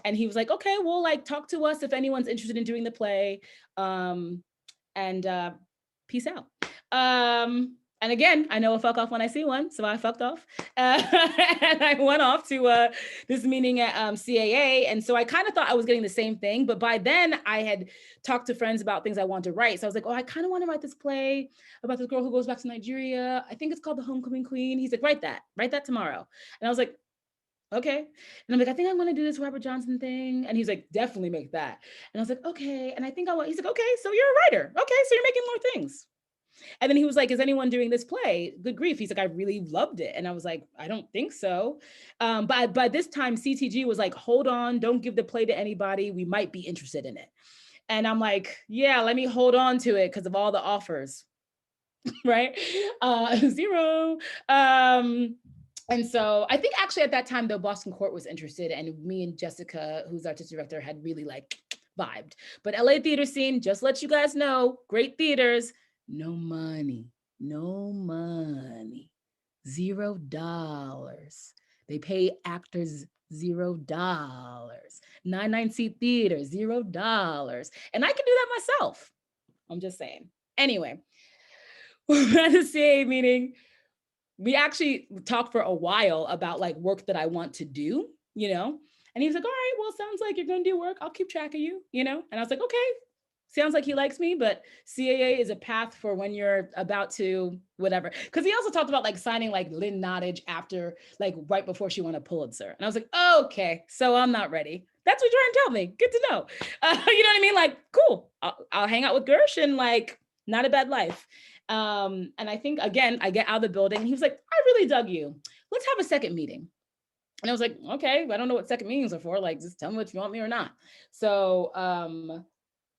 And he was like, okay, well, like talk to us if anyone's interested in doing the play. Peace out. And again, I know a fuck off when I see one, so I fucked off. And I went off to this meeting at CAA. And so I kind of thought I was getting the same thing, but by then I had talked to friends about things I wanted to write. So I was like, oh, I kind of want to write this play about this girl who goes back to Nigeria. I think it's called The Homecoming Queen. He's like, write that tomorrow. And I was like, okay. And I'm like, I think I'm going to do this Robert Johnson thing. And he's like, definitely make that. And I was like, okay. And I think he's like, okay, so you're a writer. Okay, so you're making more things. And then he was like, is anyone doing this play? Good grief. He's like, I really loved it. And I was like, I don't think so. But by this time, CTG was like, hold on, don't give the play to anybody. We might be interested in it. And I'm like, yeah, let me hold on to it because of all the offers, right? 0. And so I think actually at that time, though, Boston Court was interested, and me and Jessica, who's artistic director, had really like vibed. But LA theater scene, just let you guys know, great theaters, no money, no money, $0. They pay actors $0. 99-seat theater, $0. And I can do that myself. I'm just saying. Anyway, we're at the CAA meeting. We actually talked for a while about like work that I want to do, you know? And he was like, all right, well, sounds like you're going to do work. I'll keep track of you, you know? And I was like, okay, sounds like he likes me, but CAA is a path for when you're about to whatever. Because he also talked about like signing like Lynn Nottage after, like right before she won a Pulitzer. And I was like, okay, so I'm not ready. That's what you're trying to tell me. Good to know. You know what I mean? Like, cool. I'll hang out with Gersh and like, not a bad life. And I think, again, I get out of the building and he was like, I really dug you. Let's have a second meeting. And I was like, okay, I don't know what second meetings are for. Like, just tell me if you want me or not. So,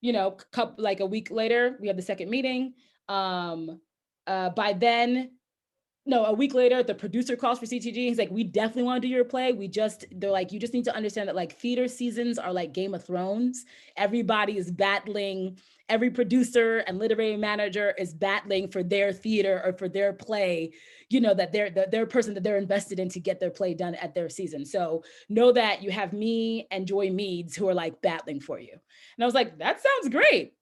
you know, like a week later, we had the second meeting. By then, no, a week later, the producer calls for CTG. He's like, we definitely want to do your play. They're like, you just need to understand that like theater seasons are like Game of Thrones. Everybody is battling, every producer and literary manager is battling for their theater or for their play, you know, that they're person that they're invested in to get their play done at their season. So know that you have me and Joy Meads who are like battling for you. And I was like, that sounds great.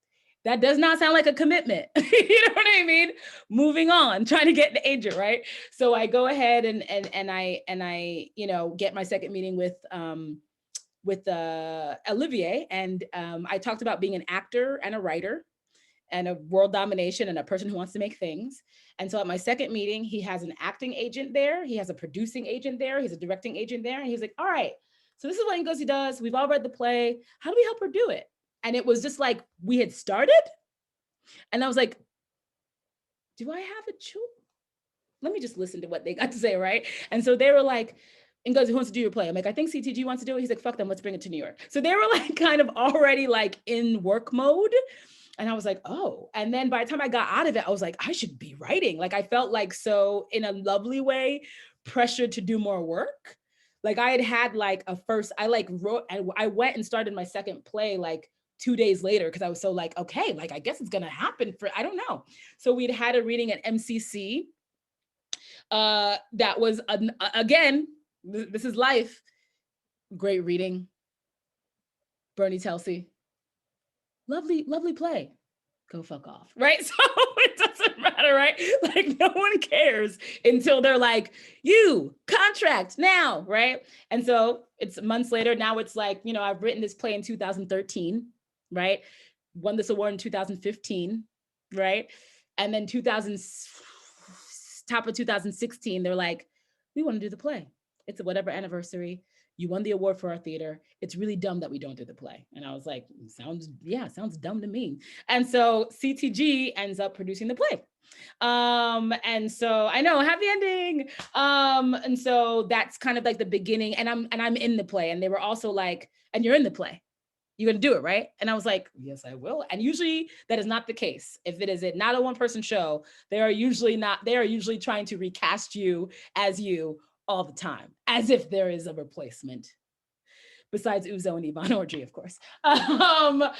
That does not sound like a commitment. You know what I mean? Moving on, trying to get the agent, right? So I go ahead and I you know, get my second meeting with Olivier, and I talked about being an actor and a writer and a world domination and a person who wants to make things. And so at my second meeting, he has an acting agent there, he has a producing agent there, he's a directing agent there, and he's like, all right, so this is what Ngozi does. We've all read the play. How do we help her do it? And it was just like, we had started. And I was like, do I have a choice? Let me just listen to what they got to say, right? And so they were like, Ngozi, who wants to do your play? I'm like, I think CTG wants to do it. He's like, fuck them, let's bring it to New York. So they were like kind of already like in work mode. And I was like, oh. And then by the time I got out of it, I was like, I should be writing. Like I felt like so in a lovely way, pressured to do more work. Like I had like I like wrote, I went and started my second play like 2 days later because I was so like, okay, like I guess it's gonna happen for, I don't know. So we'd had a reading at MCC that was, again, this is life. Great reading. Bernie Telsey. Lovely, lovely play. Go fuck off, right? So it doesn't matter, right? Like no one cares until they're like, you contract now, right? And so it's months later. Now it's like, you know, I've written this play in 2013, right? Won this award in 2015, right? And then top of 2016, they're like, we want to do the play. It's a whatever anniversary. You won the award for our theater. It's really dumb that we don't do the play. And I was like, sounds dumb to me. And so CTG ends up producing the play. And so I know, happy ending. And so that's kind of like the beginning, and I'm in the play. And they were also like, and you're in the play. You're gonna do it, right? And I was like, yes, I will. And usually that is not the case. If it is not a one-person show, they are usually trying to recast you as you all the time, as if there is a replacement. Besides Uzo and Yvonne Orji, of course. And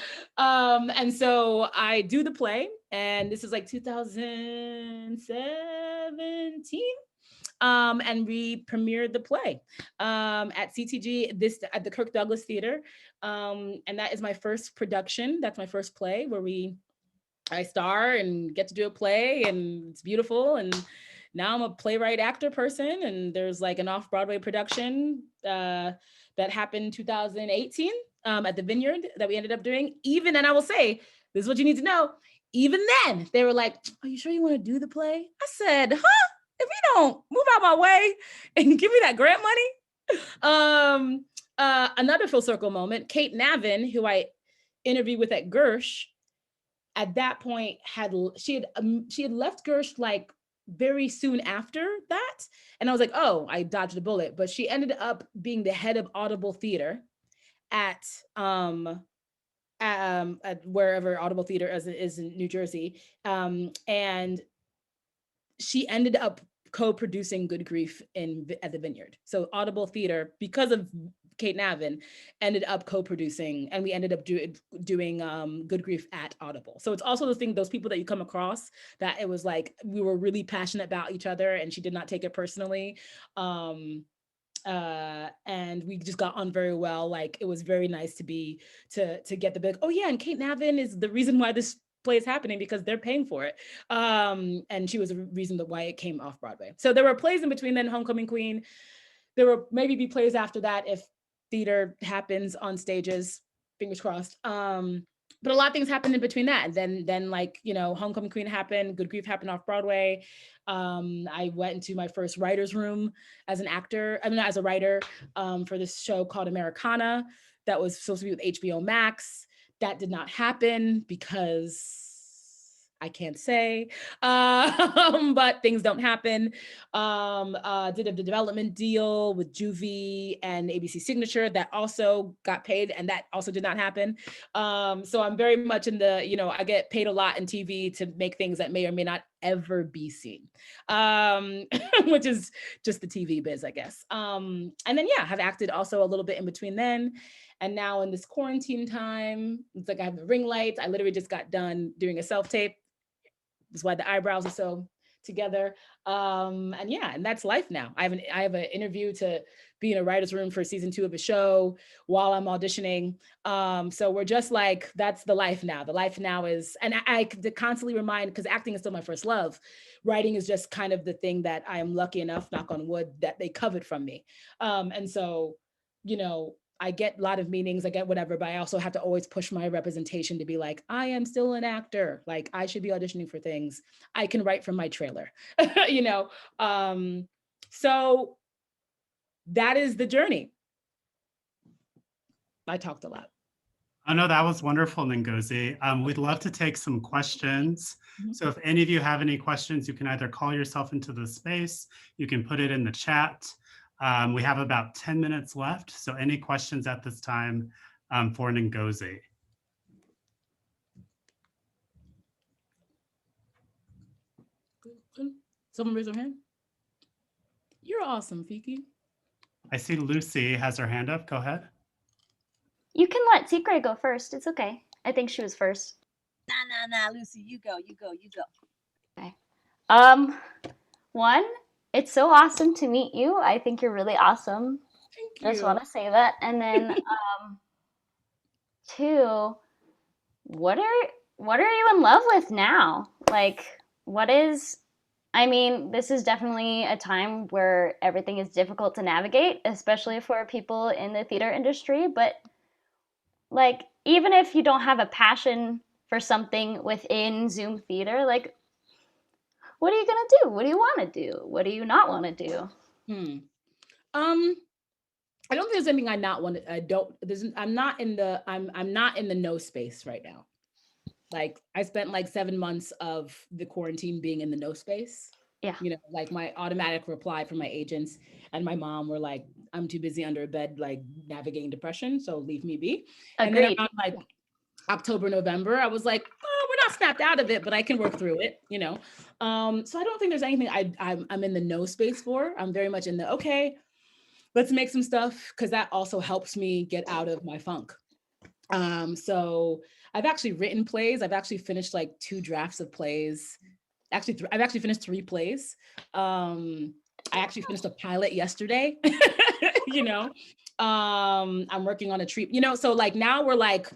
so I do the play, and this is like 2017. And we premiered the play at CTG, at the Kirk Douglas Theater. And that is my first production. That's my first play where I star and get to do a play, and it's beautiful. And now I'm a playwright actor person, and there's like an off-Broadway production that happened in 2018 at the Vineyard that we ended up doing. And I will say, this is what you need to know, even then, they were like, are you sure you want to do the play? I said, huh? If you don't move out my way and give me that grant money. Another full circle moment, Kate Navin, who I interviewed with at Gersh, at that point she had left Gersh like very soon after that. And I was like, oh, I dodged a bullet. But she ended up being the head of Audible Theater at wherever Audible Theater is in New Jersey. And she ended up co-producing Good Grief at the Vineyard. So Audible Theater, because of Kate Navin, ended up co-producing, and we ended up doing Good Grief at Audible. So it's also the thing, those people that you come across that it was like, we were really passionate about each other and she did not take it personally. And we just got on very well. Like, it was very nice to get the big, oh yeah, and Kate Navin is the reason why this play is happening because they're paying for it. And she was the reason why it came off Broadway. So there were plays in between then, Homecoming Queen. There will maybe be plays after that if theater happens on stages, fingers crossed. But a lot of things happened in between that. And then like, you know, Homecoming Queen happened, Good Grief happened off Broadway. I went into my first writer's room as an actor, I mean, as a writer, for this show called Americana that was supposed to be with HBO Max. That did not happen because I can't say, but things don't happen. Did a development deal with Juvie and ABC Signature that also got paid, and that also did not happen. So I'm very much in the, you know, I get paid a lot in TV to make things that may or may not ever be seen, which is just the TV biz, I guess. And then, yeah, have acted also a little bit in between then. And now in this quarantine time, it's like I have the ring lights. I literally just got done doing a self-tape. That's why the eyebrows are so together. And yeah, and that's life now. I have an interview to be in a writer's room for season 2 of a show while I'm auditioning. So we're just like, that's the life now. The life now is, and I constantly remind, because acting is still my first love, writing is just kind of the thing that I am lucky enough, knock on wood, that they covered from me. And so, you know, I get a lot of meetings, I get whatever, but I also have to always push my representation to be like, I am still an actor. Like, I should be auditioning for things. I can write from my trailer, you know? So that is the journey. I talked a lot. Oh no, that was wonderful, Ngozi. We'd love to take some questions. So if any of you have any questions, you can either call yourself into the space, you can put it in the chat. We have about 10 minutes left. So any questions at this time for Ngozi? Someone raise their hand. You're awesome, Fiki. I see Lucy has her hand up. Go ahead. You can let Secret go first. It's okay. I think she was first. Nah, Lucy, you go. Okay. One, it's so awesome to meet you. I think you're really awesome. Thank you. Just want to say that. And then, two, what are you in love with now? Like, I mean, this is definitely a time where everything is difficult to navigate, especially for people in the theater industry. But like, even if you don't have a passion for something within Zoom theater, like, what are you gonna do? What do you want to do? What do you not want to do? I don't think there's anything I not want to. I'm not in the no space right now. Like, I spent like 7 months of the quarantine being in the no space. Yeah. You know, like my automatic reply from my agents and my mom were like, I'm too busy under a bed, like navigating depression, so leave me be. And then around like October, November, I was like, oh, we're not snapped out of it, but I can work through it, you know? So I don't think there's anything I'm in the no space for. I'm very much in the, okay, let's make some stuff, because that also helps me get out of my funk. So I've actually written plays. I've actually finished like 2 drafts of plays. Actually, I've actually finished 3 plays. I actually finished a pilot yesterday, you know? I'm working on a treat, you know? So like now we're like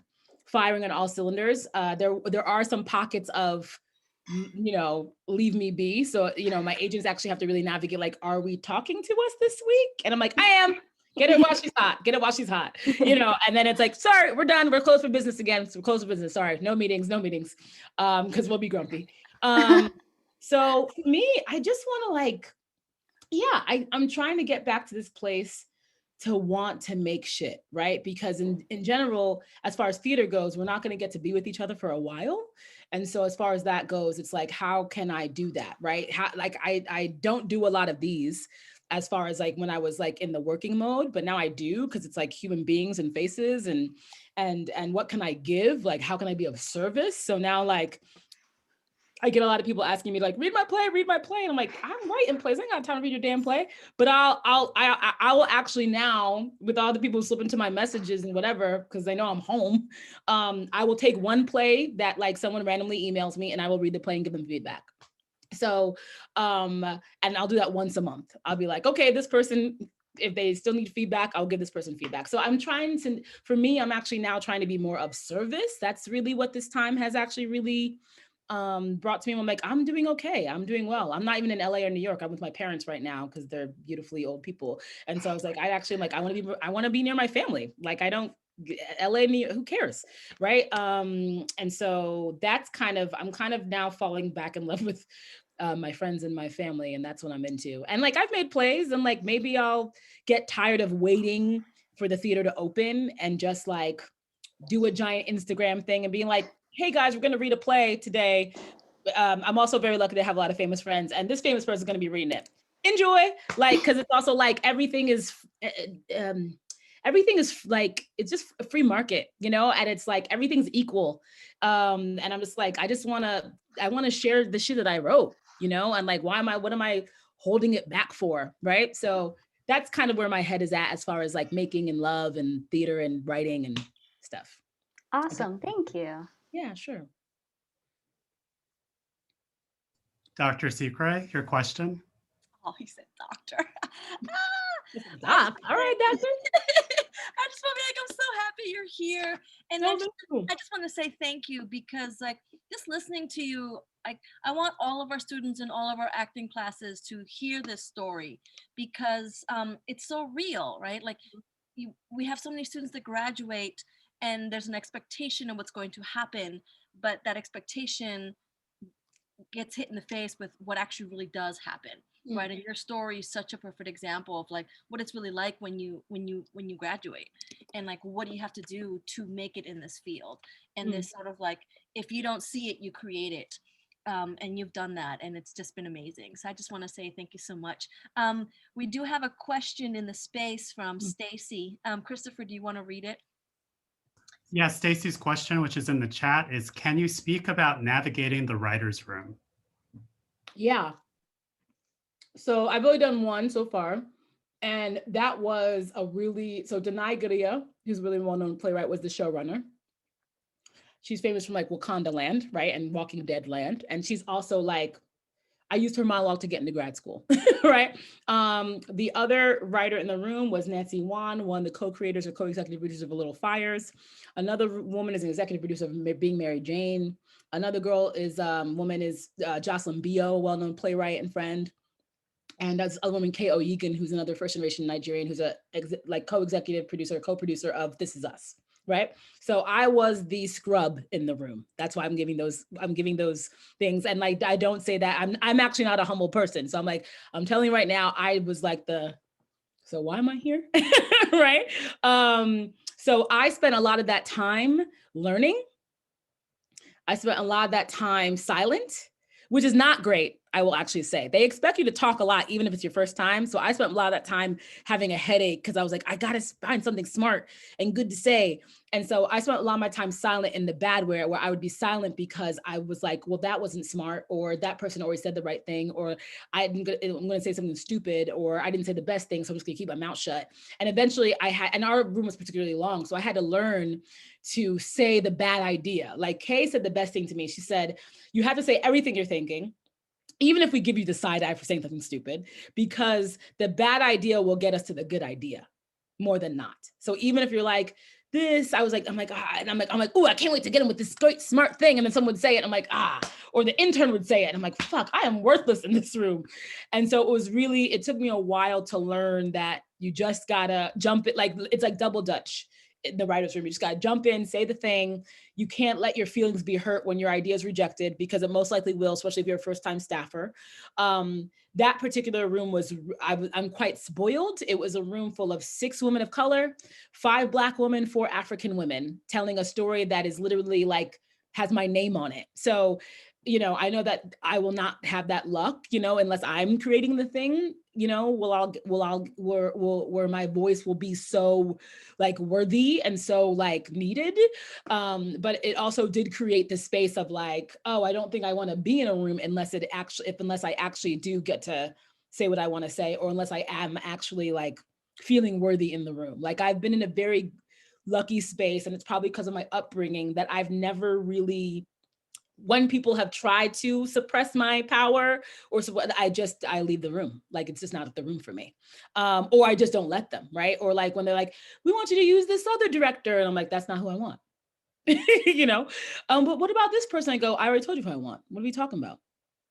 firing on all cylinders. There are some pockets of, you know, leave me be. So, you know, my agents actually have to really navigate, like, are we talking to us this week? And I'm like, I am. Get it while she's hot. Get it while she's hot. You know, and then it's like, sorry, we're done. We're closed for business again. So we're closed for business. Sorry, no meetings. Because we'll be grumpy. So for me, I just want to like, yeah, I'm trying to get back to this place to want to make shit, right? Because in general, as far as theater goes, we're not going to get to be with each other for a while. And so as far as that goes, it's like, how can I do that, right? How, like, I don't do a lot of these as far as like when I was like in the working mode, but now I do, because it's like human beings and faces and what can I give? Like, how can I be of service? So now like I get a lot of people asking me like, read my play, read my play. And I'm like, I'm writing plays. I ain't got time to read your damn play. But I will actually now, with all the people slipping to my messages and whatever, because they know I'm home, I will take one play that like someone randomly emails me and I will read the play and give them feedback. So, and I'll do that once a month. I'll be like, okay, this person, if they still need feedback, I'll give this person feedback. So I'm trying to, for me, I'm actually now trying to be more of service. That's really what this time has actually really brought to me. I'm like, I'm doing okay. I'm doing well. I'm not even in LA or New York. I'm with my parents right now because they're beautifully old people. And so I was like, I actually like, I want to be near my family. Like I don't, LA, New York, who cares? Right. And so that's kind of, I'm kind of now falling back in love with my friends and my family. And that's what I'm into. And like, I've made plays and like, maybe I'll get tired of waiting for the theater to open and just like do a giant Instagram thing and being like, hey guys, we're going to read a play today. I'm also very lucky to have a lot of famous friends and this famous person is going to be reading it. Enjoy. Like, cause it's also like, everything is like, it's just a free market, you know? And it's like, everything's equal. And I'm just like, I want to share the shit that I wrote, you know? And like, what am I holding it back for? Right. So that's kind of where my head is at as far as like making and love and theater and writing and stuff. Awesome. Thank you. Yeah, sure. Dr. Secret, your question? Oh, he said doctor. Doc. All right, doctor. I just want to be like, I'm so happy you're here. And No, I just want to say thank you because like just listening to you, I want all of our students in all of our acting classes to hear this story because it's so real, right? Like we have so many students that graduate and there's an expectation of what's going to happen, but that expectation gets hit in the face with what actually really does happen. Right. And your story is such a perfect example of like what it's really like when you graduate and like what do you have to do to make it in this field and this sort of like if you don't see it you create it and you've done that and it's just been amazing. So I just want to say thank you so much. We do have a question in the space from Stacy. Christopher, do you want to read it? Yeah, Stacy's question, which is in the chat, is can you speak about navigating the writer's room? Yeah. So I've only done one so far. And that was so Denai Guria, who's a really well-known playwright, was the showrunner. She's famous from like Wakanda Land, right? And Walking Dead Land. And she's also like, I used her monologue to get into grad school, right? The other writer in the room was Nancy Wan, one of the co-creators or co-executive producers of A Little Fires. Another woman is an executive producer of Being Mary Jane. Another woman is Jocelyn Bio, a well-known playwright and friend. And that's a woman, K.O. Egan, who's another first-generation Nigerian, who's a co-executive producer, co-producer of This Is Us, right? So I was the scrub in the room. That's why I'm giving those things. And like, I don't say that, I'm actually not a humble person. So I'm telling you right now, I was like so why am I here, right? So I spent a lot of that time learning. I spent a lot of that time silent, which is not great, I will actually say. They expect you to talk a lot, even if it's your first time. So I spent a lot of that time having a headache because I was like, I got to find something smart and good to say. And so I spent a lot of my time silent in the bad way, where I would be silent because I was like, well, that wasn't smart, or that person already said the right thing, or I'm going to say something stupid, or I didn't say the best thing, so I'm just going to keep my mouth shut. And eventually and our room was particularly long, so I had to learn to say the bad idea. Like Kay said the best thing to me. She said, you have to say everything you're thinking, even if we give you the side eye for saying something stupid, because the bad idea will get us to the good idea more than not. So even if you're like this, I'm like, oh, I can't wait to get him with this great smart thing. And then someone would say it, I'm like, or the intern would say it. I'm like, fuck, I am worthless in this room. And so it took me a while to learn that you just gotta jump it. Like, it's like double Dutch in the writer's room. You just gotta jump in, say the thing. You can't let your feelings be hurt when your idea is rejected, because it most likely will, especially if you're a first-time staffer. That particular room I'm quite spoiled. It was a room full of 6 women of color, 5 Black women, 4 African women, telling a story that is literally like, has my name on it. So you know, I know that I will not have that luck, you know, unless I'm creating the thing, you know, where my voice will be so like worthy and so like needed. But it also did create the space of like, oh, I don't think I want to be in a room unless I actually do get to say what I want to say, or unless I am actually like feeling worthy in the room. Like I've been in a very lucky space, and it's probably because of my upbringing, that I've never really, when people have tried to suppress my power or so, I leave the room. Like, it's just not the room for me. Or I just don't let them, right? Or like when they're like, we want you to use this other director. And I'm like, that's not who I want. You know? But what about this person? I go, I already told you who I want. What are we talking about?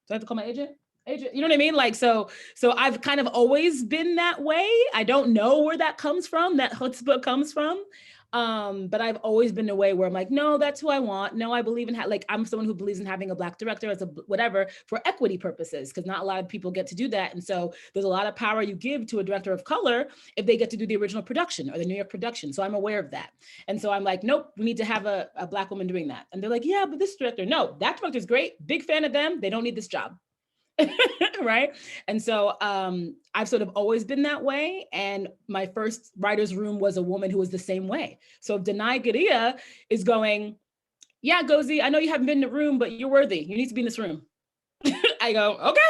Do I have to call my agent? You know what I mean? Like, so I've kind of always been that way. I don't know where that comes from, that chutzpah comes from. But I've always been a way where I'm like, no, that's who I want. No, I believe in, like, I'm someone who believes in having a Black director as a whatever for equity purposes, because not a lot of people get to do that. And so there's a lot of power you give to a director of color if they get to do the original production or the New York production. So I'm aware of that. And so I'm like, nope, we need to have a Black woman doing that. And they're like, yeah, but this director, no, that director's great. Big fan of them. They don't need this job. Right. And so I've sort of always been that way. And my first writer's room was a woman who was the same way. So if Denai Gadia is going, yeah, Ngozi, I know you haven't been in the room, but you're worthy. You need to be in this room. I go, okay.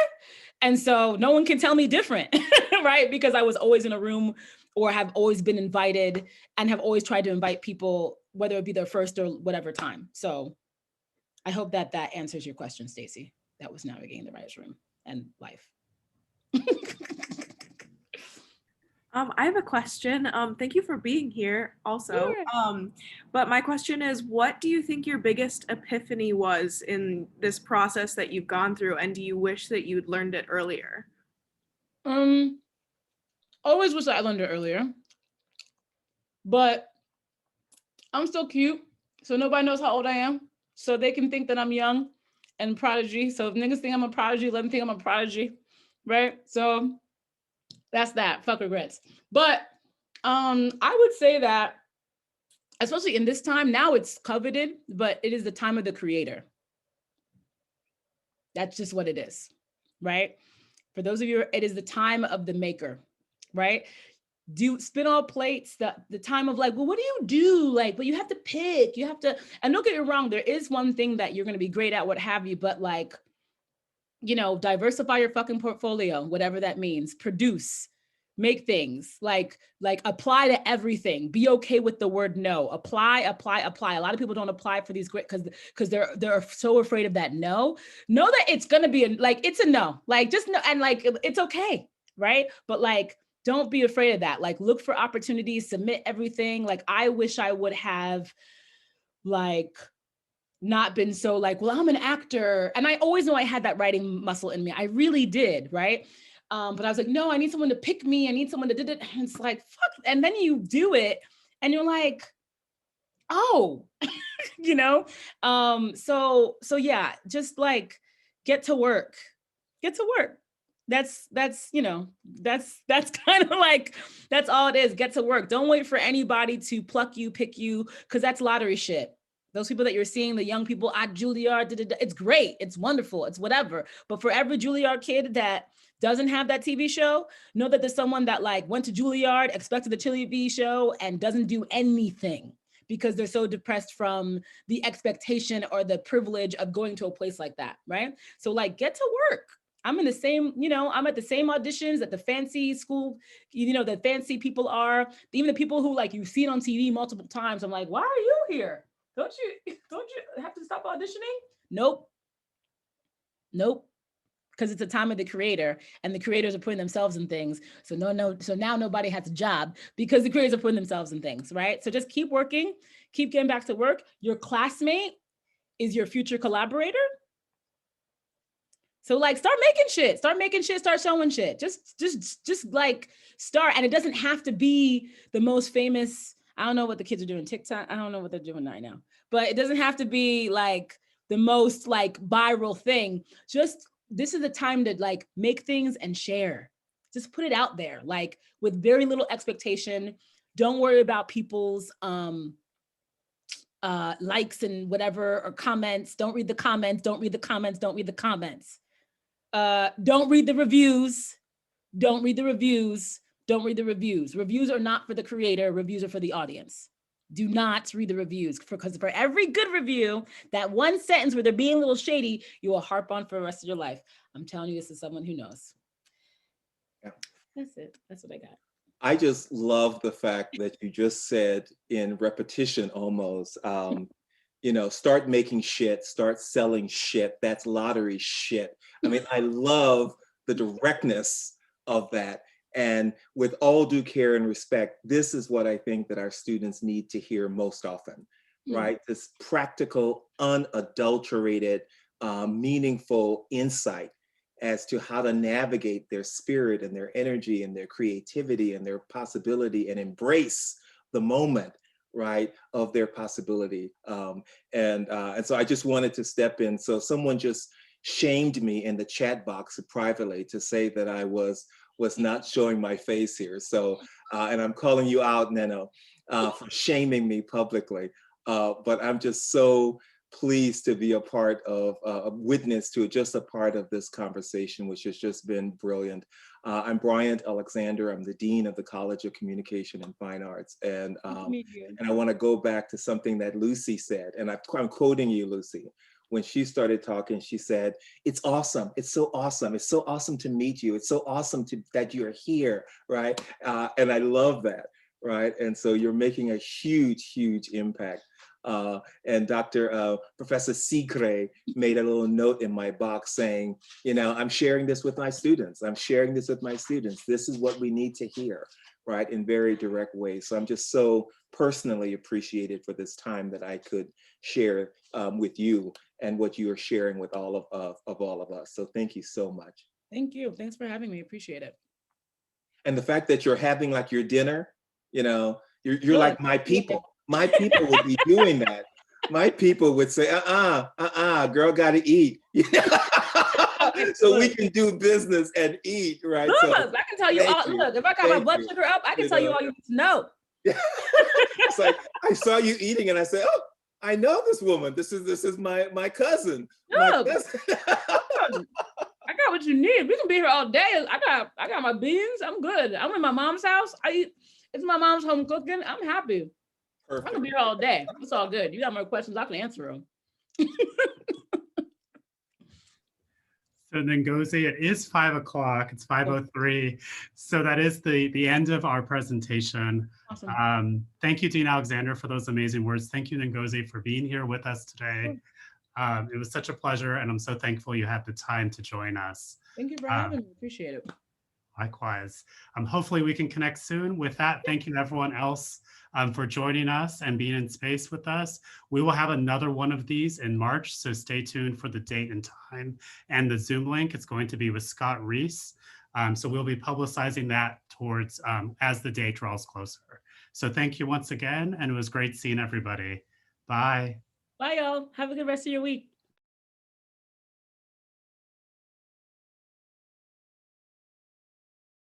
And so no one can tell me different, right? Because I was always in a room, or have always been invited, and have always tried to invite people, whether it be their first or whatever time. So I hope that answers your question, Stacey. That was navigating the writer's room and life. I have a question. Thank you for being here also. Sure. But my question is, what do you think your biggest epiphany was in this process that you've gone through? And do you wish that you'd learned it earlier? Always wish I learned it earlier. But I'm still cute, so nobody knows how old I am. So they can think that I'm young and prodigy. So if niggas think I'm a prodigy, let them think I'm a prodigy, right? So that's that. Fuck regrets. But I would say that, especially in this time, now it's coveted, but it is the time of the creator. That's just what it is, right? For those of you, it is the time of the maker, right? Do spin all plates, the time of like, well, what do you do? Like, but you have to pick, you have to, and don't get me wrong, there is one thing that you're going to be great at, what have you, but like, you know, diversify your fucking portfolio, whatever that means. Produce, make things, like apply to everything. Be okay with the word no. Apply. A lot of people don't apply for these great because they're so afraid of that no. Know that it's gonna be it's a no. Like, just know, and like it's okay, right? But like, don't be afraid of that. Like, look for opportunities, submit everything. Like, I wish I would have like not been so like, well, I'm an actor. And I always know I had that writing muscle in me. I really did, right? But I was like, no, I need someone to pick me. I need someone to do it. And it's like, fuck. And then you do it and you're like, oh, you know? So yeah, just like get to work. That's you know, that's kind of like, that's all it is. Get to work. Don't wait for anybody to pluck you, pick you, because that's lottery shit. Those people that you're seeing, the young people at Juilliard, it's great, it's wonderful, it's whatever. But for every Juilliard kid that doesn't have that TV show, know that there's someone that like went to Juilliard, expected the TV show, and doesn't do anything because they're so depressed from the expectation or the privilege of going to a place like that, right? So like, get to work. I'm in the same, you know, I'm at the same auditions that the fancy school, you know, the fancy people are, even the people who like you've seen on TV multiple times. I'm like, why are you here? Don't you have to stop auditioning? Nope. Because it's a time of the creator, and the creators are putting themselves in things. So so now nobody has a job because the creators are putting themselves in things, right? So just keep working, keep getting back to work. Your classmate is your future collaborator. So like, start making shit, start showing shit. Just like start. And it doesn't have to be the most famous. I don't know what the kids are doing TikTok. I don't know what they're doing right now, but it doesn't have to be like the most like viral thing. Just, this is the time to like make things and share. Just put it out there, like with very little expectation. Don't worry about people's likes and whatever, or comments. Don't read the comments, don't read the comments, don't read the comments. Don't read the reviews. Don't read the reviews. Don't read the reviews. Reviews are not for the creator. Reviews are for the audience. Do not read the reviews, because for every good review, that one sentence where they're being a little shady, you will harp on for the rest of your life. I'm telling you this is someone who knows. Yeah. That's it. That's what I got. I just love the fact that you just said in repetition almost, you know, start making shit, start selling shit. That's lottery shit. I mean, I love the directness of that. And with all due care and respect, this is what I think that our students need to hear most often, right? This practical, unadulterated, meaningful insight as to how to navigate their spirit and their energy and their creativity and their possibility and embrace the moment, right, of their possibility. And so I just wanted to step in. So someone just shamed me in the chat box privately to say that I was not showing my face here. So, and I'm calling you out, Neno, for shaming me publicly. But I'm just so pleased to be a part of, a witness to just a part of this conversation, which has just been brilliant. I'm Bryant Alexander. I'm the Dean of the College of Communication and Fine Arts. And I want to go back to something that Lucy said, and I'm quoting you, Lucy. When she started talking, she said, "It's awesome. It's so awesome. It's so awesome to meet you. It's so awesome that you're here," right? And I love that, right? And so you're making a huge, huge impact. And Professor Sigre made a little note in my box saying, you know, I'm sharing this with my students. I'm sharing this with my students. This is what we need to hear, right? In very direct ways. So I'm just so personally appreciated for this time that I could share with you and what you are sharing with all of us. So thank you so much. Thank you. Thanks for having me. Appreciate it. And the fact that you're having like your dinner, you know, you're like my people. My people would be doing that. My people would say, girl gotta eat. So we can do business and eat, right? Look, So, I can tell you all, look, if I got my blood sugar up, I can tell you all you need to know. It's like, I saw you eating and I said, oh, I know this woman. This is my cousin. No, I got what you need. We can be here all day. I got my beans. I'm good. I'm in my mom's house. It's my mom's home cooking. I'm happy. Perfect. I can be here all day. It's all good. You got more questions, I can answer them. So Ngozi, it is 5 o'clock. It's 5:03. So that is the end of our presentation. Awesome. Thank you, Dean Alexander, for those amazing words. Thank you, Ngozi, for being here with us today. It was such a pleasure, and I'm so thankful you had the time to join us. Thank you for having me. Appreciate it. Likewise. Hopefully we can connect soon. With that, thank you to everyone else for joining us and being in space with us. We will have another one of these in March, so stay tuned for the date and time and the Zoom link. It's going to be with Scott Reese. So we'll be publicizing that towards as the day draws closer. So thank you once again, and it was great seeing everybody. Bye. Bye, y'all. Have a good rest of your week.